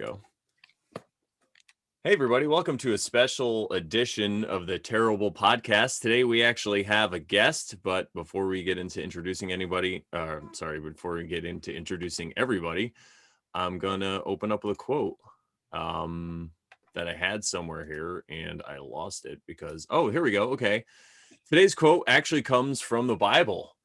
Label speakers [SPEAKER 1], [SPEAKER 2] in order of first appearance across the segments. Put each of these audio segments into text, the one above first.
[SPEAKER 1] go. Hey, everybody. Welcome to a special edition of the Tarotbull podcast. Today, we actually have a guest, but before we get into introducing everybody, I'm going to open up with a quote that I had somewhere here, and I lost it because, here we go. Okay. Today's quote actually comes from the Bible.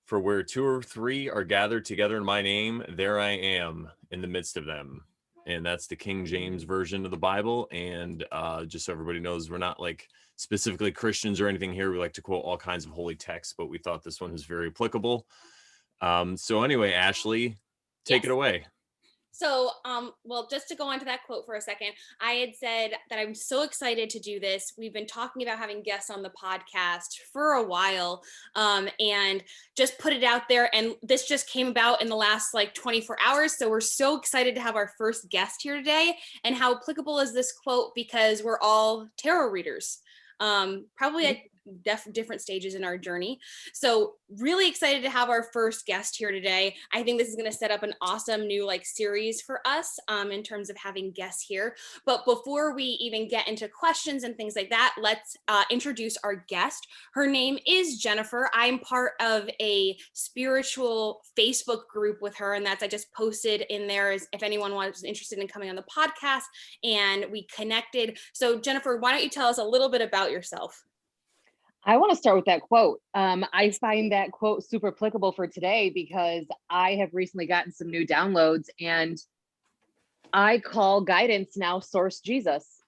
[SPEAKER 1] For where two or three are gathered together in my name, there I am in the midst of them. And that's the King James version of the Bible. And just so everybody knows, we're not like specifically Christians or anything here. We like to quote all kinds of holy texts, but we thought this one was very applicable. So anyway, Ashley, take it away.
[SPEAKER 2] So, just to go on to that quote for a second, I had said that I'm so excited to do this. We've been talking about having guests on the podcast for a while, and just put it out there. And this just came about in the last 24 hours. So we're so excited to have our first guest here today. And how applicable is this quote? Because we're all tarot readers, probably at different stages in our journey. So really excited to have our first guest here today. I think this is going to set up an awesome new series for us in terms of having guests here. But before we even get into questions and things like that, let's introduce our guest. Her name is Jennifer. I'm part of a spiritual Facebook group with her, and I just posted in there as if anyone was interested in coming on the podcast, and we connected. So Jennifer, why don't you tell us a little bit about yourself?
[SPEAKER 3] I want to start with that quote. I find that quote super applicable for today because I have recently gotten some new downloads, and I call guidance now Source Jesus.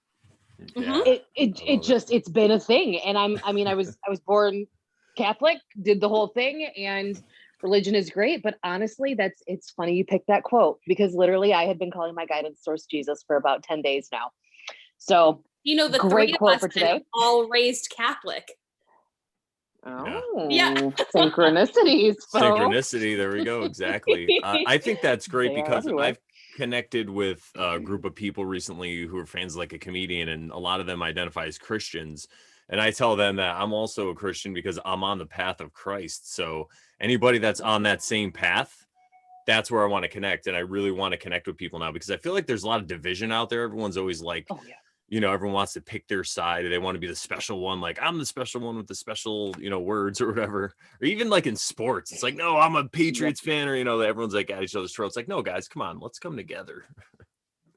[SPEAKER 1] Yeah,
[SPEAKER 3] It's been a thing. And I was born Catholic, did the whole thing, and religion is great. But honestly, it's funny you picked that quote because literally I had been calling my guidance Source Jesus for about 10 days now. So
[SPEAKER 2] the
[SPEAKER 3] great quote for today.
[SPEAKER 2] All raised Catholic.
[SPEAKER 3] Oh,
[SPEAKER 2] yeah.
[SPEAKER 3] Synchronicities.
[SPEAKER 1] Synchronicity. There we go. Exactly. I think that's great because I've connected with a group of people recently who are fans like a comedian, and a lot of them identify as Christians. And I tell them that I'm also a Christian because I'm on the path of Christ. So anybody that's on that same path, that's where I want to connect. And I really want to connect with people now because I feel like there's a lot of division out there. Everyone's always like, everyone wants to pick their side. They want to be the special one. Like, I'm the special one with the special, words or whatever. Or even like in sports, it's like, no, I'm a Patriots fan, or, everyone's like at each other's throats. Like, no, guys, come on, let's come together.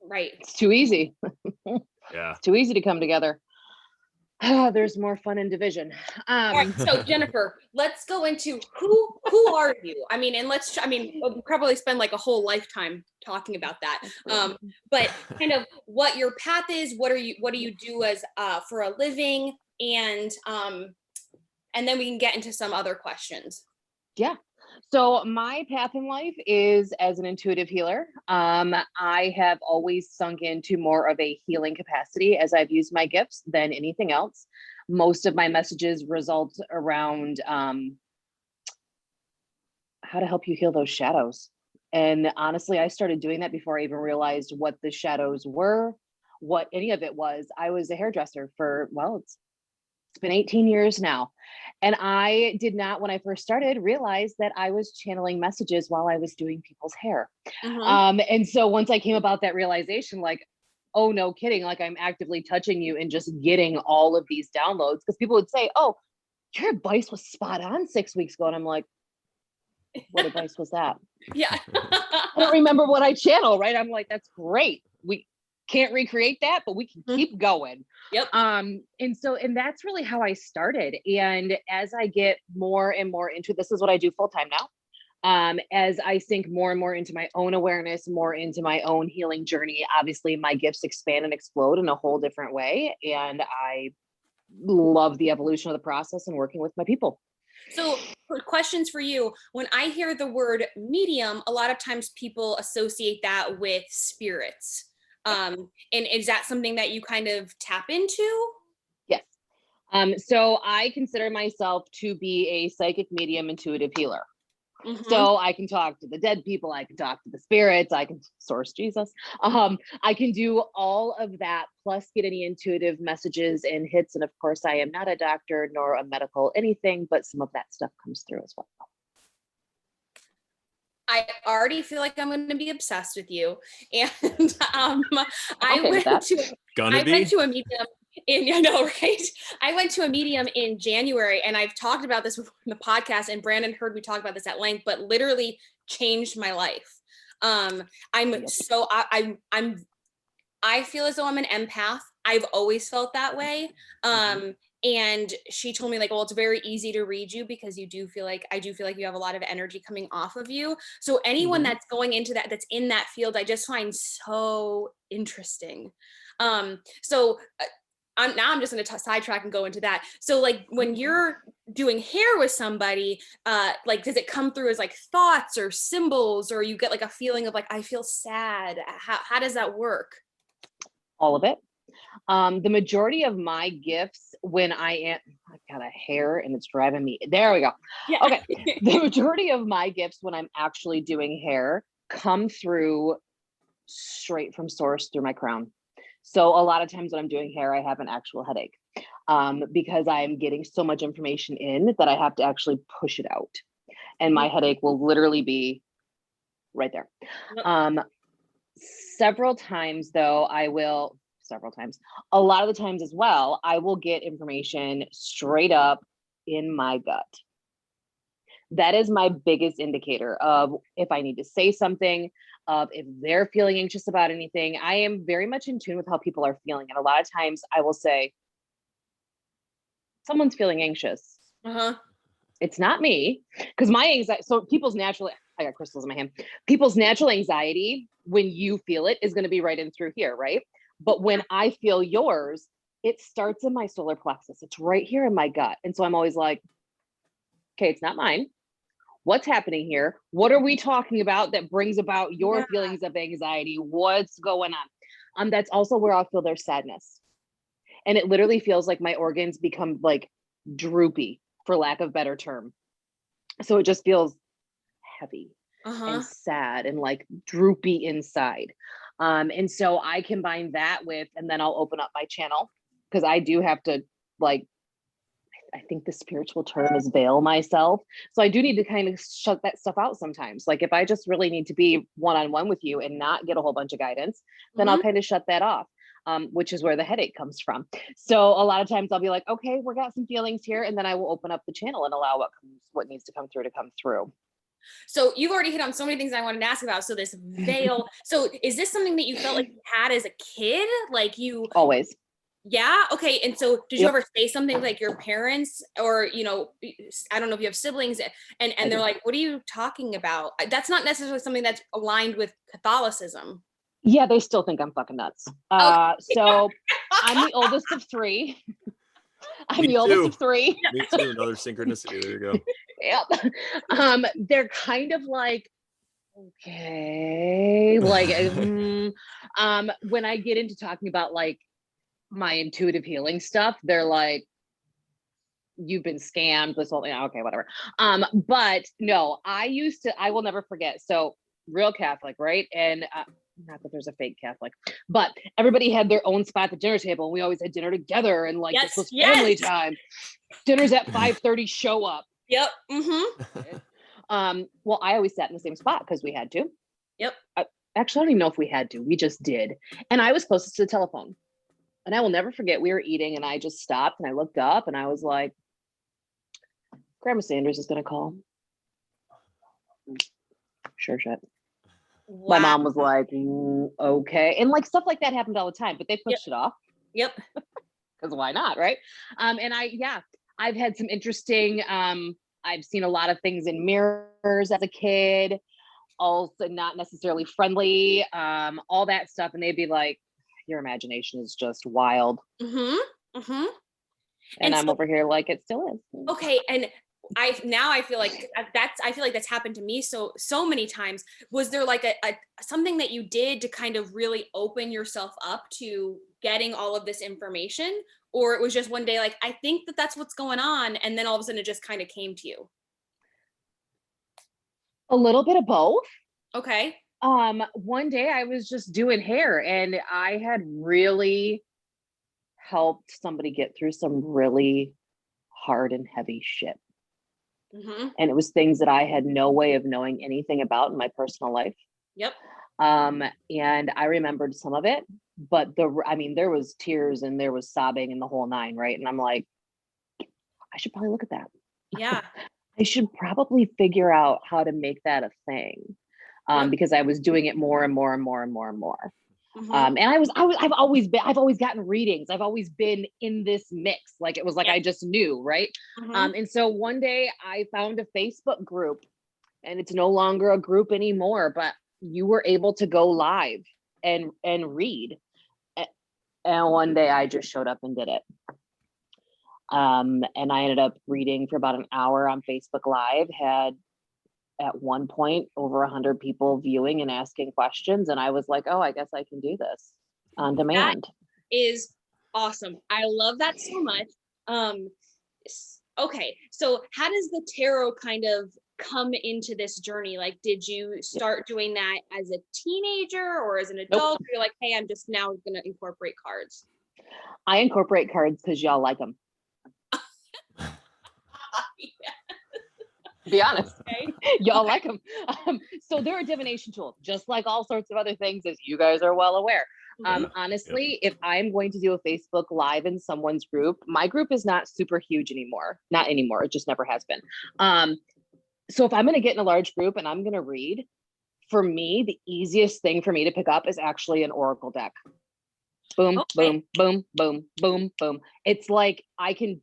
[SPEAKER 2] Right.
[SPEAKER 3] It's too easy.
[SPEAKER 1] Yeah.
[SPEAKER 3] It's too easy to come together. There's more fun in division.
[SPEAKER 2] All right, so Jennifer, let's go into who are you? We'll probably spend like a whole lifetime talking about that. But kind of what your path is, what do you do as for a living, and then we can get into some other questions.
[SPEAKER 3] Yeah. So my path in life is as an intuitive healer. I have always sunk into more of a healing capacity as I've used my gifts than anything else. Most of my messages result around how to help you heal those shadows. And honestly, I started doing that before I even realized what the shadows were, what any of it was. I was a hairdresser for, it's been 18 years now. And I did not, when I first started, realize that I was channeling messages while I was doing people's hair.
[SPEAKER 2] Mm-hmm.
[SPEAKER 3] And so once I came about that realization, oh, no kidding, I'm actively touching you and just getting all of these downloads, because people would say, oh, your advice was spot on 6 weeks ago. And I'm like, what advice was that?
[SPEAKER 2] Yeah.
[SPEAKER 3] I don't remember what I channel, right? I'm like, that's great. We can't recreate that, but we can keep going.
[SPEAKER 2] Yep.
[SPEAKER 3] And that's really how I started. And as I get more and more into this, is what I do full time now. As I sink more and more into my own awareness, more into my own healing journey, obviously my gifts expand and explode in a whole different way. And I love the evolution of the process and working with my people.
[SPEAKER 2] So questions for you. When I hear the word medium, a lot of times people associate that with spirits. And is that something that you kind of tap into?
[SPEAKER 3] Yes. So I consider myself to be a psychic medium intuitive healer. Mm-hmm. So I can talk to the dead people. I can talk to the spirits. I can source Jesus. I can do all of that, plus get any intuitive messages and hits. And of course, I am not a doctor nor a medical anything, but some of that stuff comes through as well.
[SPEAKER 2] I already feel like I'm going to be obsessed with you. And I
[SPEAKER 3] Okay with
[SPEAKER 2] went
[SPEAKER 3] that.
[SPEAKER 2] to a medium I know, right? I went to a medium in January, and I've talked about this before in the podcast, and Brandon heard me talk about this at length, but literally changed my life. I'm so I feel as though I'm an empath. I've always felt that way. And she told me, like, well, it's very easy to read you because I do feel like you have a lot of energy coming off of you. So anyone that's going into that's in that field, I just find so interesting. So I'm just going to sidetrack and go into that. So like when you're doing hair with somebody, like, does it come through as like thoughts or symbols, or you get like a feeling of like, I feel sad? How does that work?
[SPEAKER 3] All of it. The majority of my gifts when I've got a hair and it's driving me. There we go.
[SPEAKER 2] Yeah.
[SPEAKER 3] Okay. The majority of my gifts when I'm actually doing hair come through straight from source through my crown. So a lot of times when I'm doing hair, I have an actual headache because I'm getting so much information in that I have to actually push it out. And my headache will literally be right there. Several times though, a lot of the times as well, I will get information straight up in my gut. That is my biggest indicator of if I need to say something, of if they're feeling anxious about anything. I am very much in tune with how people are feeling. And a lot of times I will say, someone's feeling anxious. It's not me. Because my anxiety, so people's natural, I got crystals in my hand. People's natural anxiety, when you feel it, is going to be right in through here, right? But when I feel yours, it starts in my solar plexus. It's right here in my gut. And so I'm always like, okay, it's not mine. What's happening here? What are we talking about that brings about your feelings of anxiety? What's going on? That's also where I'll feel their sadness. And it literally feels like my organs become like droopy, for lack of better term. So it just feels heavy and sad and like droopy inside. And so I combine that with, and then I'll open up my channel because I do have to, like, I think the spiritual term is veil myself. So I do need to kind of shut that stuff out sometimes. Like if I just really need to be one-on-one with you and not get a whole bunch of guidance, then I'll kind of shut that off. Which is where the headache comes from. So a lot of times I'll be like, okay, we got some feelings here. And then I will open up the channel and allow what needs to come through to come through.
[SPEAKER 2] So you've already hit on so many things I wanted to ask about. So this veil, so is this something that you felt like you had as a kid? Like you
[SPEAKER 3] always.
[SPEAKER 2] Yeah. Okay. And so did you ever say something like your parents or, I don't know if you have siblings and they're like, what are you talking about? That's not necessarily something that's aligned with Catholicism.
[SPEAKER 3] Yeah. They still think I'm fucking nuts. So I'm the oldest of three. Oldest of three.
[SPEAKER 1] Me too. Another synchronicity. There you go.
[SPEAKER 3] Yep. They're kind of like, okay, like, when I get into talking about like my intuitive healing stuff, they're like, you've been scammed, this whole thing. Okay, whatever. But no, I will never forget. So real Catholic, right? And not that there's a fake Catholic, but everybody had their own spot at the dinner table. And we always had dinner together. And like, this was family time. Dinner's at 5:30, show up.
[SPEAKER 2] Yep.
[SPEAKER 3] Well, I always sat in the same spot because we had to.
[SPEAKER 2] Yep.
[SPEAKER 3] Actually, I don't even know if we had to. We just did. And I was closest to the telephone. And I will never forget, we were eating and I just stopped and I looked up and I was like, Grandma Sanders is going to call. Sure shit. Wow. My mom was like, okay. And like stuff like that happened all the time, but they pushed it off.
[SPEAKER 2] Yep.
[SPEAKER 3] Because why not, right? And I've had some interesting, I've seen a lot of things in mirrors as a kid, also not necessarily friendly, all that stuff. And they'd be like, your imagination is just wild. And I'm so, over here like it still is.
[SPEAKER 2] Okay. And I feel like that's happened to me so many times. Was there like a something that you did to kind of really open yourself up to getting all of this information, or it was just one day like, I think that's what's going on, and then all of a sudden it just kind of came to you?
[SPEAKER 3] A little bit of both.
[SPEAKER 2] Okay.
[SPEAKER 3] One day I was just doing hair and I had really helped somebody get through some really hard and heavy shit. And it was things that I had no way of knowing anything about in my personal life.
[SPEAKER 2] Yep.
[SPEAKER 3] And I remembered some of it, but there was tears and there was sobbing and the whole nine, right? And I'm like, I should probably look at that.
[SPEAKER 2] Yeah.
[SPEAKER 3] I should probably figure out how to make that a thing. Because I was doing it more and more and more and more and more. And I've always gotten readings. I've always been in this mix. Like, it was like, I just knew, right? And so one day I found a Facebook group, and it's no longer a group anymore, but you were able to go live and read. And one day I just showed up and did it. And I ended up reading for about an hour on Facebook Live, had at one point over 100 people viewing and asking questions. And I was like, oh, I guess I can do this on demand.
[SPEAKER 2] That is awesome. I love that so much. Okay. So how does the tarot kind of come into this journey? Like, did you start doing that as a teenager or as an adult? Nope. You're like, hey, I'm just now going to incorporate cards.
[SPEAKER 3] I incorporate cards because y'all like them. Be honest. Okay. Y'all like them. So they're a divination tool, just like all sorts of other things, as you guys are well aware. Honestly, if I'm going to do a Facebook Live in someone's group, my group is not super huge anymore. Not anymore. It just never has been. So if I'm going to get in a large group and I'm going to read, for me, the easiest thing for me to pick up is actually an oracle deck. Boom, boom, boom, boom, boom, boom. It's like I can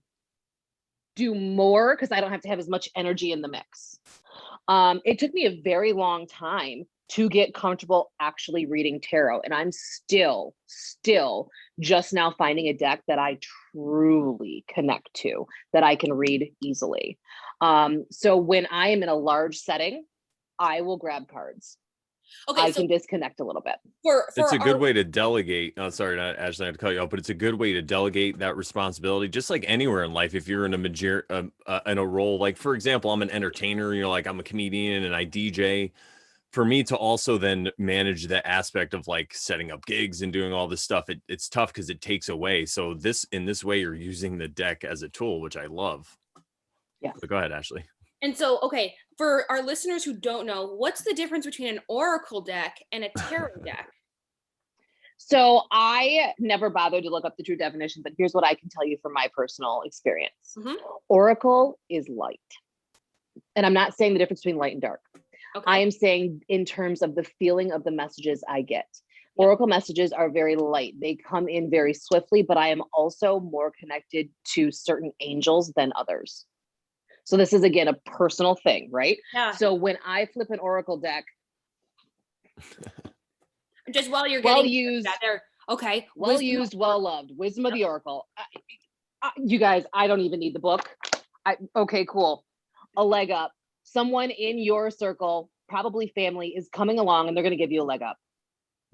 [SPEAKER 3] do more because I don't have to have as much energy in the mix. It took me a very long time to get comfortable actually reading tarot. And I'm still just now finding a deck that I truly connect to, that I can read easily. So when I am in a large setting, I will grab cards. Okay, I can disconnect a little bit.
[SPEAKER 1] It's a good way to delegate. Oh, sorry, not Ashley, I had to cut you off, but it's a good way to delegate that responsibility. Just like anywhere in life, if you're in a role, like for example, I'm an entertainer. Like I'm a comedian and I DJ. For me to also then manage the aspect of like setting up gigs and doing all this stuff, it's tough because it takes away. So in this way, you're using the deck as a tool, which I love. Yeah. So go ahead, Ashley.
[SPEAKER 2] And so, okay, for our listeners who don't know, what's the difference between an oracle deck and a tarot deck?
[SPEAKER 3] So I never bothered to look up the true definition, but here's what I can tell you from my personal experience. Oracle is light. And I'm not saying the difference between light and dark. Okay. I am saying in terms of the feeling of the messages I get. Oracle messages are very light. They come in very swiftly, but I am also more connected to certain angels than others. So this is, again, a personal thing, right?
[SPEAKER 2] Yeah.
[SPEAKER 3] So when I flip an oracle deck,
[SPEAKER 2] just while you're
[SPEAKER 3] well used,
[SPEAKER 2] that there, okay,
[SPEAKER 3] well used, well loved, wisdom of the oracle. You guys, I don't even need the book. Okay, cool. A leg up. Someone in your circle, probably family, is coming along and they're going to give you a leg up.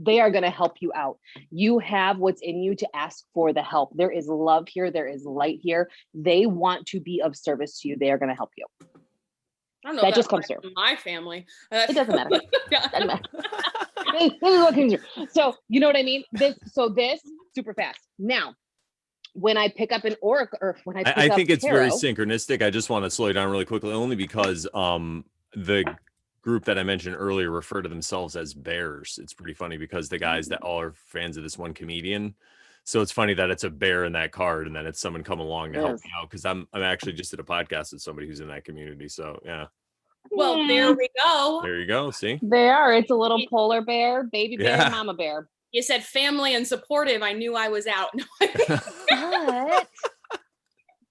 [SPEAKER 3] They are going to help you out. You have what's in you to ask for the help. There is love here. There is light here. They want to be of service to you. They are going to help you.
[SPEAKER 2] I don't know.
[SPEAKER 3] That just comes through.
[SPEAKER 2] My family.
[SPEAKER 3] It doesn't matter. Doesn't matter. This is what comes through. So you know what I mean? This super fast. Now, when I pick up an oracle, or when I
[SPEAKER 1] think it's tarot, very synchronistic. I just want to slow you down really quickly, only because the group that I mentioned earlier refer to themselves as bears. It's pretty funny because the guys that all are fans of this one comedian. So it's funny that it's a bear in that card and then it's someone come along to help me out, because I'm actually just did a podcast with somebody who's in that community. So yeah.
[SPEAKER 2] Well, there we go.
[SPEAKER 1] There you go. See?
[SPEAKER 3] They are. It's a little polar bear, baby bear, mama bear.
[SPEAKER 2] You said family and supportive. I knew I was out.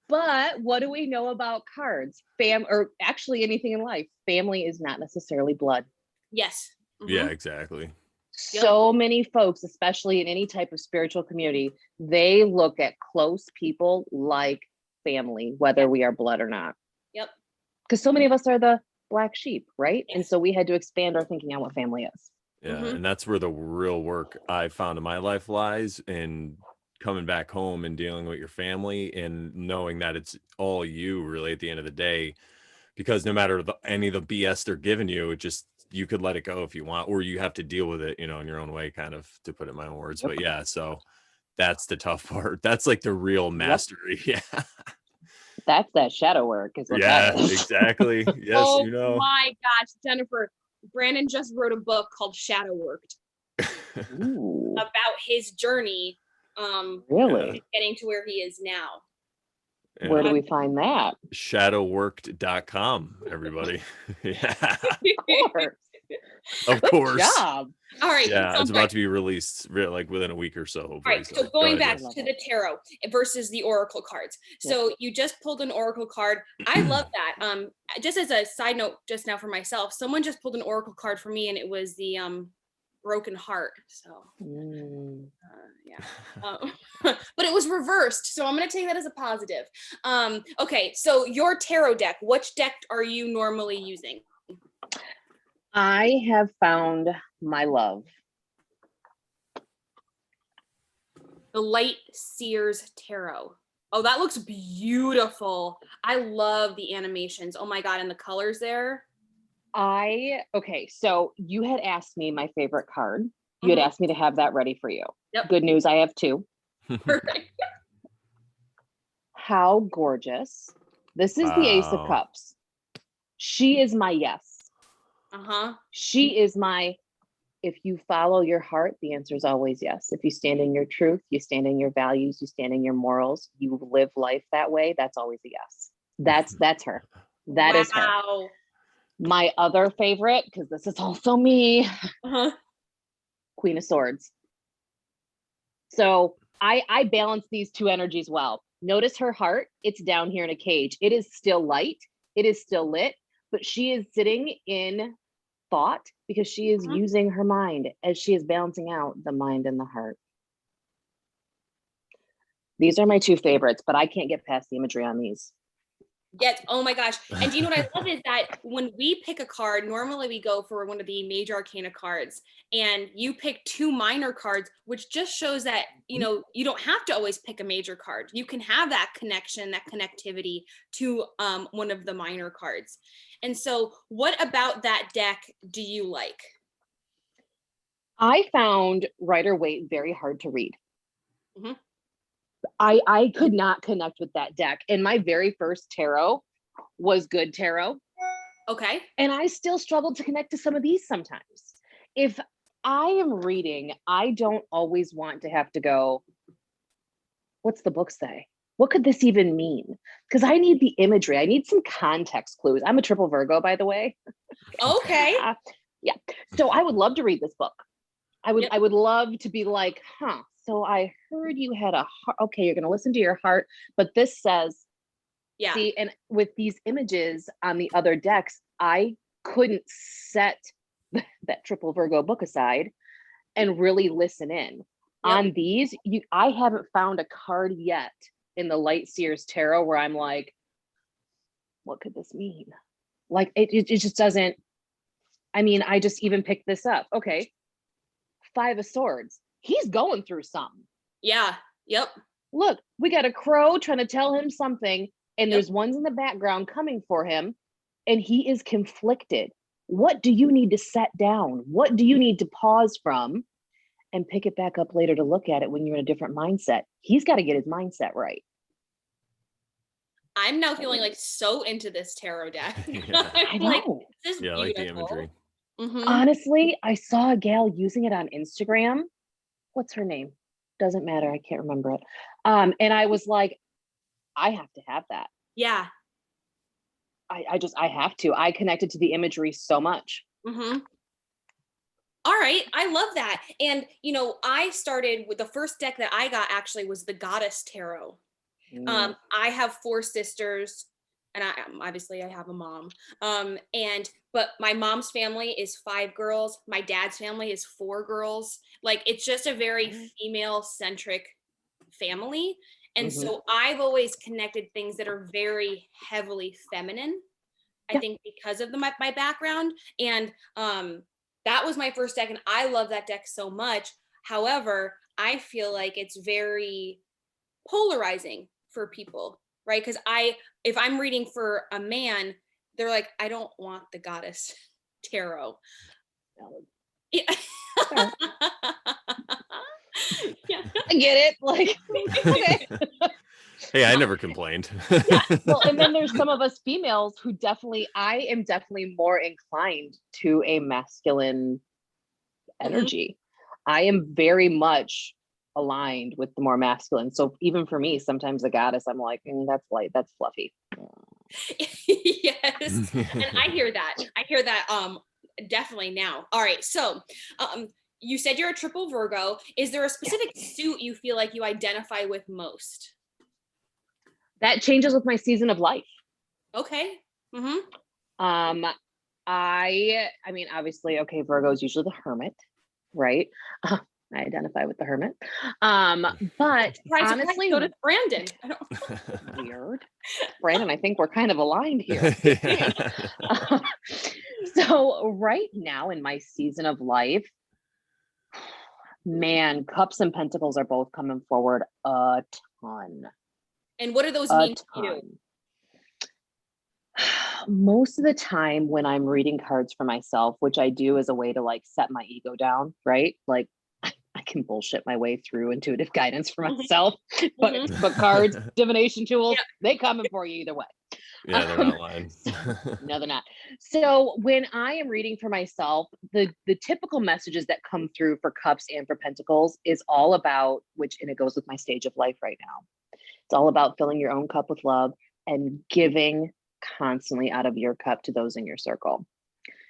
[SPEAKER 3] But what do we know about cards? Or actually anything in life. Family is not necessarily blood.
[SPEAKER 2] Yes.
[SPEAKER 1] Yeah, exactly.
[SPEAKER 3] So many folks, especially in any type of spiritual community, they look at close people like family, whether we are blood or not.
[SPEAKER 2] Yep.
[SPEAKER 3] Because so many of us are the black sheep, right? Yes. And so we had to expand our thinking on what family is.
[SPEAKER 1] Yeah. And that's where the real work I found in my life lies, in coming back home and dealing with your family and knowing that it's all you really at the end of the day, because no matter any of the BS they're giving you, it just, you could let it go if you want, or you have to deal with it, in your own way, kind of, to put it in my own words. But yeah, so that's the tough part. That's like the real mastery. Yeah.
[SPEAKER 3] That's that shadow work is what
[SPEAKER 1] Yeah,
[SPEAKER 3] that is.
[SPEAKER 1] exactly. Yes,
[SPEAKER 2] Oh
[SPEAKER 1] you know.
[SPEAKER 2] my gosh, Jennifer, Brandon just wrote a book called Shadow Worked
[SPEAKER 3] Ooh,
[SPEAKER 2] about his journey
[SPEAKER 3] really?
[SPEAKER 2] getting to where he is now.
[SPEAKER 3] Where do we find that?
[SPEAKER 1] Shadowworked.com, everybody. Yeah.
[SPEAKER 3] Of course.
[SPEAKER 1] Of
[SPEAKER 3] Good
[SPEAKER 1] course.
[SPEAKER 3] job.
[SPEAKER 2] All right.
[SPEAKER 1] Yeah, it's about to be released like within a week or so, hopefully.
[SPEAKER 2] All right, so going
[SPEAKER 1] ahead,
[SPEAKER 2] back
[SPEAKER 1] Jess.
[SPEAKER 2] to the tarot versus the oracle cards. So you just pulled an oracle card. I love that. Just as a side note, just now for myself, someone just pulled an oracle card for me, and it was the broken heart. So yeah, but it was reversed. So I'm gonna take that as a positive. Okay, so your tarot deck. Which deck are you normally using?
[SPEAKER 3] I have found my love.
[SPEAKER 2] The Light Seers Tarot. Oh, that looks beautiful. I love the animations. Oh my God. And the colors there.
[SPEAKER 3] Okay, so you had asked me my favorite card. You had asked me to have that ready for you.
[SPEAKER 2] Yep.
[SPEAKER 3] Good news, I have two.
[SPEAKER 2] Perfect.
[SPEAKER 3] How gorgeous. This is the Ace of Cups. She is my yes. She is my, if you follow your heart, the answer is always yes. If you stand in your truth, you stand in your values, you stand in your morals, you live life that way, that's always a yes. That's her. That is her. My other favorite, because this is also me, Queen of Swords. So I balance these two energies well. Notice her heart, it's down here in a cage. It is still light, it is still lit, but she is sitting in thought because she is using her mind as she is balancing out the mind and the heart. These are my two favorites, but I can't get past the imagery on these.
[SPEAKER 2] Yes. Oh my gosh. And do you know what I love is that when we pick a card, normally we go for one of the major arcana cards, and you pick two minor cards, which just shows that, you know, you don't have to always pick a major card. You can have that connection, that connectivity to one of the minor cards. And so what about that deck do you like?
[SPEAKER 3] I found Rider-Waite very hard to read. I could not connect with that deck. And my very first tarot was good tarot.
[SPEAKER 2] Okay.
[SPEAKER 3] And I still struggle to connect to some of these sometimes. If I am reading, I don't always want to have to go, what's the book say? What could this even mean? Because I need the imagery. I need some context clues. I'm a triple Virgo, by the way.
[SPEAKER 2] Okay.
[SPEAKER 3] Yeah. So I would love to read this book. I would love to be like, so I heard you had a heart. Okay, you're going to listen to your heart. But this says, see, and with these images on the other decks, I couldn't set that triple Virgo book aside and really listen in. On these, I haven't found a card yet in the Light Seers Tarot where I'm like, what could this mean? Like, it just doesn't. I mean, I just even picked this up. Okay. 5 of Swords. He's going through something.
[SPEAKER 2] Yeah. Yep.
[SPEAKER 3] Look, we got a crow trying to tell him something, and there's ones in the background coming for him, and he is conflicted. What do you need to set down? What do you need to pause from and pick it back up later to look at it when you're in a different mindset? He's got to get his mindset right.
[SPEAKER 2] I'm now feeling like so into this tarot deck.
[SPEAKER 3] I know.
[SPEAKER 2] Like, this is
[SPEAKER 1] I like the imagery.
[SPEAKER 3] Honestly, I saw a gal using it on Instagram. What's her name? Doesn't matter. I can't remember it. And I was like, I have to have that.
[SPEAKER 2] Yeah.
[SPEAKER 3] I have to. I connected to the imagery so much.
[SPEAKER 2] All right. I love that. And, you know, I started with the first deck that I got actually was the Goddess Tarot. I have 4 sisters, and obviously I have a mom. But my mom's family is 5 girls. My dad's family is 4 girls. Like, it's just a very female centric family. And so I've always connected things that are very heavily feminine, I think, because of my background. And that was my first deck, and I love that deck so much. However, I feel like it's very polarizing for people, right? Because if I'm reading for a man, they're like, I don't want the Goddess Tarot. Yeah.
[SPEAKER 3] I get it. Like, okay.
[SPEAKER 1] Hey, I never complained.
[SPEAKER 3] Yeah. Well, and then there's some of us females who I am definitely more inclined to a masculine energy. I am very much aligned with the more masculine. So even for me, sometimes the goddess, I'm like, that's light, that's fluffy.
[SPEAKER 2] Yes. And I hear that. Definitely now. All right. So you said you're a triple Virgo. Is there a specific suit you feel like you identify with most?
[SPEAKER 3] That changes with my season of life.
[SPEAKER 2] Okay.
[SPEAKER 3] I mean, obviously, okay, Virgo is usually the hermit, right? I identify with the hermit. But
[SPEAKER 2] Surprise,
[SPEAKER 3] honestly,
[SPEAKER 2] so does Brandon.
[SPEAKER 3] Weird. Brandon, I think we're kind of aligned here. So right now in my season of life, man, Cups and Pentacles are both coming forward a ton.
[SPEAKER 2] And what do those mean to you?
[SPEAKER 3] Most of the time when I'm reading cards for myself, which I do as a way to like set my ego down, right? Like I can bullshit my way through intuitive guidance for myself, but cards, divination tools, they coming for you either way.
[SPEAKER 1] Yeah, they're not lying.
[SPEAKER 3] No, they're not. So when I am reading for myself, the typical messages that come through for Cups and for Pentacles is all about, and it goes with my stage of life right now. It's all about filling your own cup with love and giving constantly out of your cup to those in your circle.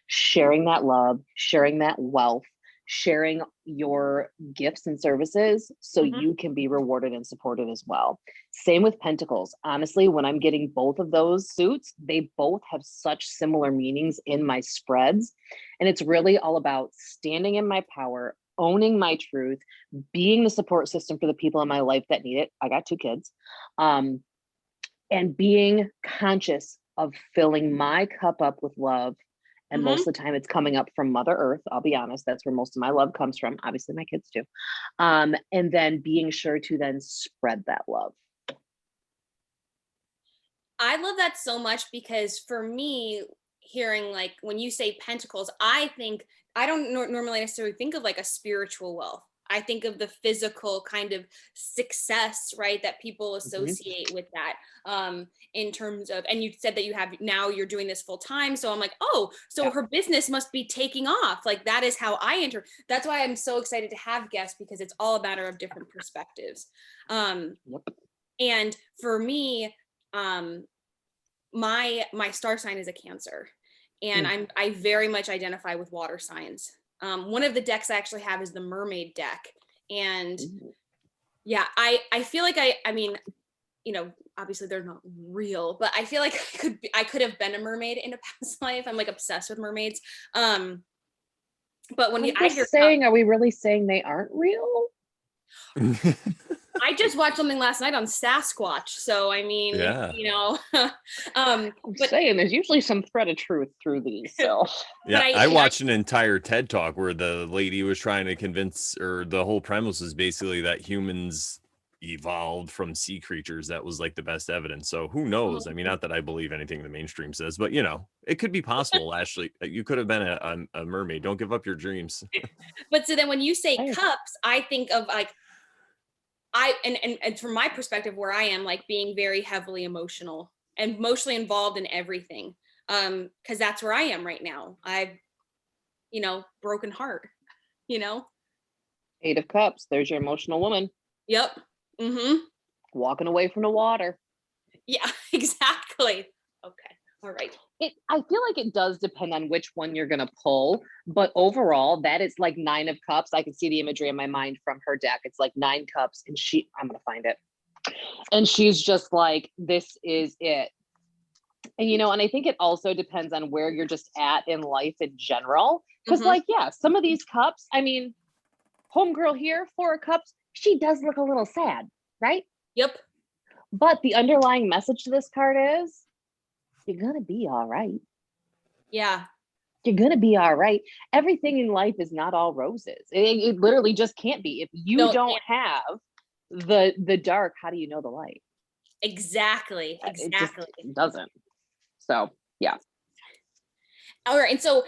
[SPEAKER 3] Sharing that love, sharing that wealth, sharing your gifts and services so you can be rewarded and supported as well. Same with Pentacles. Honestly, when I'm getting both of those suits, they both have such similar meanings in my spreads. And it's really all about standing in my power, owning my truth, being the support system for the people in my life that need it. I got 2 kids. And being conscious of filling my cup up with love. And most of the time it's coming up from Mother Earth. I'll be honest, that's where most of my love comes from. Obviously my kids too. And then being sure to then spread that love.
[SPEAKER 2] I love that so much because for me, hearing like when you say Pentacles, I don't normally necessarily think of like a spiritual wealth. I think of the physical kind of success, right, that people associate with that. In terms of, and you said that you're doing this full time. So I'm like, oh, so her business must be taking off. Like that is how I enter. That's why I'm so excited to have guests, because it's all a matter of different perspectives. And for me, my star sign is a Cancer, and I very much identify with water signs. One of the decks I actually have is the mermaid deck. And I feel like I mean, you know, obviously they're not real, but I feel like I could have been a mermaid in a past life. I'm like obsessed with mermaids. But when I hear
[SPEAKER 3] are we really saying they aren't real?
[SPEAKER 2] I just watched something last night on Sasquatch. So, I mean, you know,
[SPEAKER 3] I'm saying there's usually some thread of truth through these. So,
[SPEAKER 1] I watched an entire TED talk where the lady was trying to convince, or the whole premise was basically that humans evolved from sea creatures. That was like the best evidence. So who knows? I mean, not that I believe anything the mainstream says, but you know, it could be possible. Ashley, you could have been a mermaid. Don't give up your dreams.
[SPEAKER 2] But so then when you say cups, I think of like, and from my perspective, where I am, like being very heavily emotional and emotionally involved in everything. Because that's where I am right now. I've, broken heart,
[SPEAKER 3] Eight of Cups, there's your emotional woman.
[SPEAKER 2] Yep.
[SPEAKER 3] Walking away from the water.
[SPEAKER 2] Yeah, exactly. Okay. All right.
[SPEAKER 3] I feel like it does depend on which one you're going to pull, but overall that is like 9 of Cups. I can see the imagery in my mind from her deck. It's like 9 cups and I'm going to find it. And she's just like, this is it. And, and I think it also depends on where you're just at in life in general. Cause some of these cups, I mean, homegirl here, 4 of Cups, she does look a little sad, right?
[SPEAKER 2] Yep.
[SPEAKER 3] But the underlying message to this card is, you're going to be all right.
[SPEAKER 2] Yeah.
[SPEAKER 3] You're going to be all right. Everything in life is not all roses. It literally just can't be. If you don't have the dark, how do you know the light?
[SPEAKER 2] Exactly.
[SPEAKER 3] It just doesn't. So, yeah.
[SPEAKER 2] All right. And so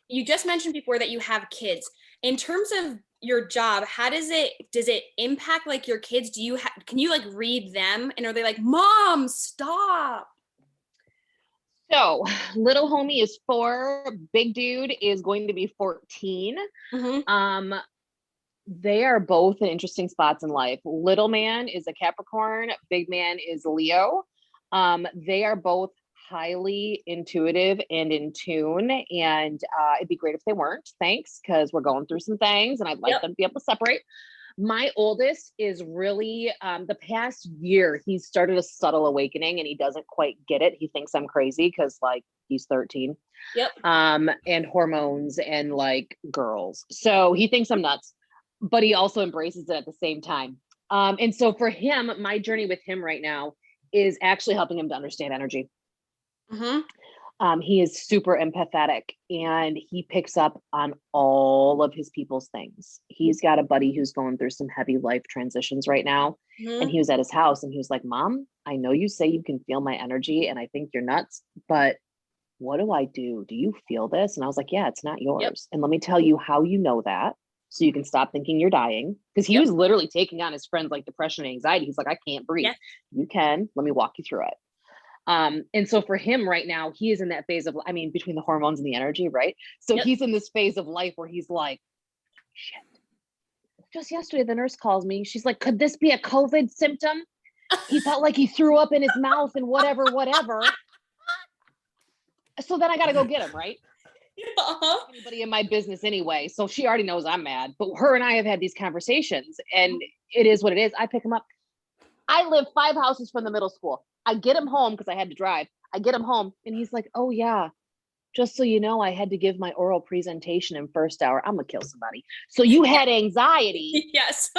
[SPEAKER 2] you just mentioned before that you have kids. In terms of your job, how does it impact like your kids? Can you like read them, and are they like, Mom, stop?
[SPEAKER 3] So little homie is 4, big dude is going to be 14. They are both in interesting spots in life. Little man is a Capricorn, big man is Leo. They are both highly intuitive and in tune, and it'd be great if they weren't, thanks, because we're going through some things and I'd like them to be able to separate. My oldest is really, the past year, he's started a subtle awakening and he doesn't quite get it. He thinks I'm crazy because like he's 13. And hormones and like girls. So he thinks I'm nuts, but he also embraces it at the same time. And so for him, my journey with him right now is actually helping him to understand energy. He is super empathetic and he picks up on all of his people's things. He's got a buddy who's going through some heavy life transitions right now. And he was at his house and he was like, Mom, I know you say you can feel my energy and I think you're nuts, but what do I do? Do you feel this? And I was like, yeah, it's not yours. And let me tell you how you know that, so you can stop thinking you're dying. Because he was literally taking on his friends like depression and anxiety. He's like, I can't breathe. You can. Let me walk you through it. And so for him right now, he is in that phase of, I mean, between the hormones and the energy, right? So he's in this phase of life where he's like, shit. Just yesterday, the nurse calls me. She's like, could this be a COVID symptom? He felt like he threw up in his mouth and whatever. So then I got to go get him, right? Anybody in my business anyway. So she already knows I'm mad, but her and I have had these conversations and it is what it is. I pick him up. I live 5 houses from the middle school. I get him home because I had to drive. I get him home and he's like, oh yeah, just so you know, I had to give my oral presentation in first hour. I'm gonna kill somebody. So you had anxiety.
[SPEAKER 2] Yes.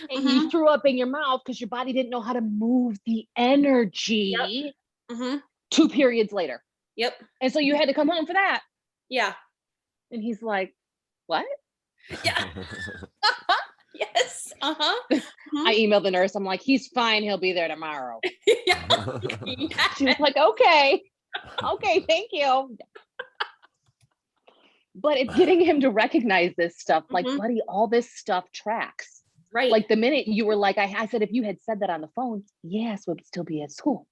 [SPEAKER 3] And you threw up in your mouth because your body didn't know how to move the energy 2 periods later. And so you had to come home for that. And he's like, what?
[SPEAKER 2] Yes.
[SPEAKER 3] I emailed the nurse. I'm like, he's fine. He'll be there tomorrow. She was like, okay, thank you. But it's getting him to recognize this stuff. Like, buddy, all this stuff tracks.
[SPEAKER 2] Right.
[SPEAKER 3] Like the minute you were like, I said, if you had said that on the phone, yes, we'd still be at school.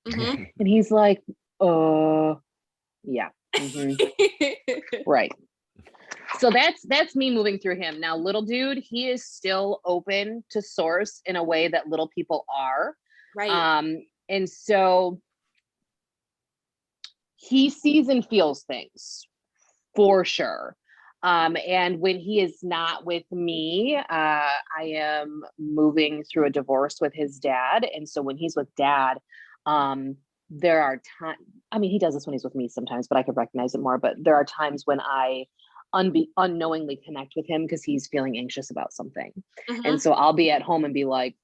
[SPEAKER 3] And he's like, yeah. Right. So that's me moving through him. Now, little dude, he is still open to source in a way that little people are.
[SPEAKER 2] Right.
[SPEAKER 3] And so he sees and feels things for sure. And when he is not with me, I am moving through a divorce with his dad. And so when he's with dad, there are times, I mean, he does this when he's with me sometimes, but I could recognize it more. But there are times when I unknowingly connect with him because he's feeling anxious about something. And so I'll be at home and be like,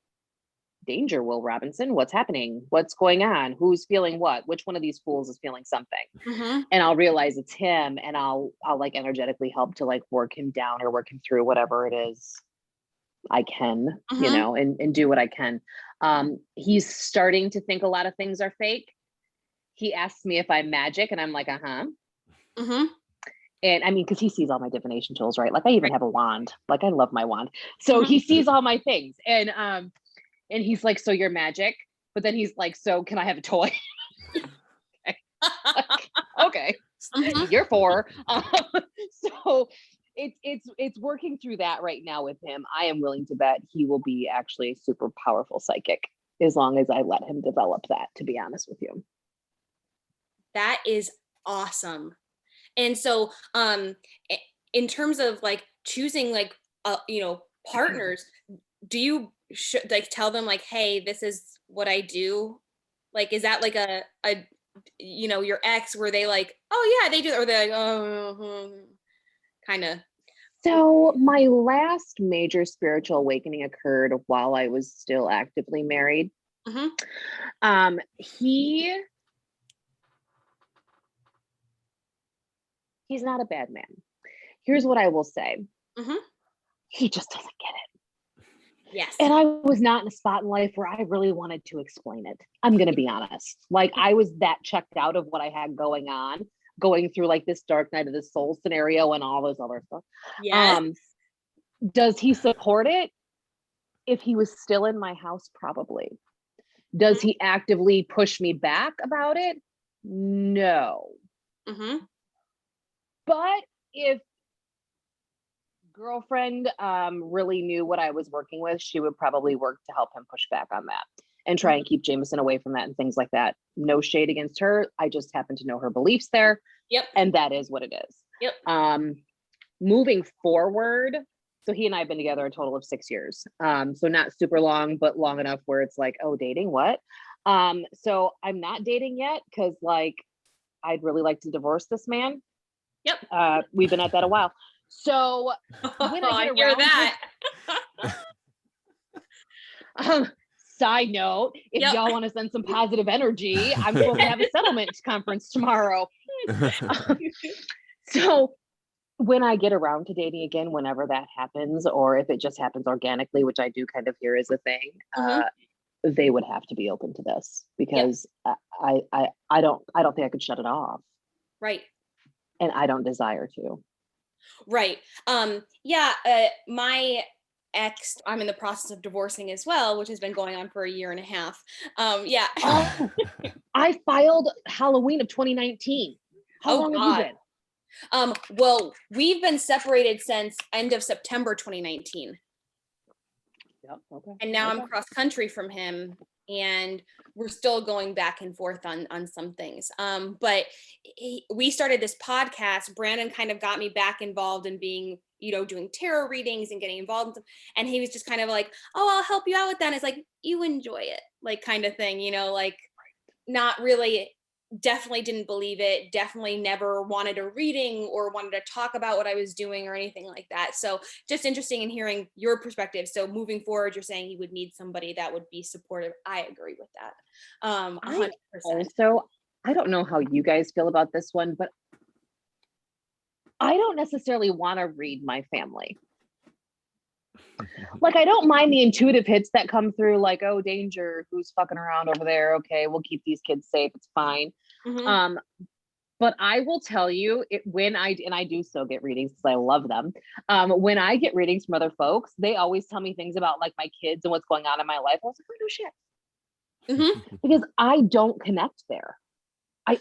[SPEAKER 3] danger, Will Robinson, what's happening? What's going on? Who's feeling what? Which one of these fools is feeling something? And I'll realize it's him and I'll like energetically help to like work him down or work him through whatever it is I can, you know, and do what I can. He's starting to think a lot of things are fake. He asks me if I'm magic and I'm like, And I mean, because he sees all my divination tools, right? Like I even have a wand. Like I love my wand. So he sees all my things. And he's like, so you're magic? But then he's like, so can I have a toy? Okay. You're 4. So it's working through that right now with him. I am willing to bet he will be actually a super powerful psychic as long as I let him develop that, to be honest with you.
[SPEAKER 2] That is awesome. And so in terms of like choosing like you know, partners, do you like tell them like, hey, this is what I do? Like, is that like a you know, your ex, were they like, oh yeah, they do, or they're like, oh, kind of?
[SPEAKER 3] So my last major spiritual awakening occurred while I was still actively married. He's not a bad man. Here's what I will say. He just doesn't get it.
[SPEAKER 2] Yes.
[SPEAKER 3] And I was not in a spot in life where I really wanted to explain it. I'm going to be honest. Like I was that checked out of what I had going on, going through like this dark night of the soul scenario and all this other stuff.
[SPEAKER 2] Yes.
[SPEAKER 3] Does he support it? If he was still in my house, probably. Does he actively push me back about it? No.
[SPEAKER 2] Mm-hmm.
[SPEAKER 3] But if girlfriend really knew what I was working with, she would probably work to help him push back on that and try and keep Jameson away from that and things like that. No shade against her. I just happen to know her beliefs there.
[SPEAKER 2] Yep.
[SPEAKER 3] And that is what it is.
[SPEAKER 2] Yep.
[SPEAKER 3] Moving forward, so he and I have been together a total of 6 years. So not super long, but long enough where it's like, oh, dating, what? So I'm not dating yet because like I'd really like to divorce this man.
[SPEAKER 2] Yep.
[SPEAKER 3] We've been at that a while. So when I get around
[SPEAKER 2] that.
[SPEAKER 3] Side note, if y'all want to send some positive energy, I'm supposed to have a settlement conference tomorrow. So when I get around to dating again, whenever that happens, or if it just happens organically, which I do kind of hear is a thing, they would have to be open to this because I don't think I could shut it off.
[SPEAKER 2] Right.
[SPEAKER 3] And I don't desire to.
[SPEAKER 2] Right. My ex, I'm in the process of divorcing as well, which has been going on for a year and a half.
[SPEAKER 3] Oh, I filed Halloween of 2019. How long have you been?
[SPEAKER 2] Well, we've been separated since end of September 2019.
[SPEAKER 3] Yep. Okay.
[SPEAKER 2] And now I'm cross country from him, and we're still going back and forth on some things. But we started this podcast. Brandon kind of got me back involved in being, doing tarot readings and getting involved. And he was just kind of like, oh, I'll help you out with that. And it's like, you enjoy it, like kind of thing, like not really, definitely didn't believe it. Definitely never wanted a reading or wanted to talk about what I was doing or anything like that. So just interesting in hearing your perspective. So moving forward, you're saying you would need somebody that would be supportive. I agree with that. 100%.
[SPEAKER 3] Also, I don't know how you guys feel about this one, but I don't necessarily want to read my family. Like, I don't mind the intuitive hits that come through, like, oh, danger, who's fucking around over there? Okay, we'll keep these kids safe. It's fine. But I will tell you, when I do still get readings because I love them. When I get readings from other folks, they always tell me things about like my kids and what's going on in my life. I was like, oh, no shit. Because I don't connect there. I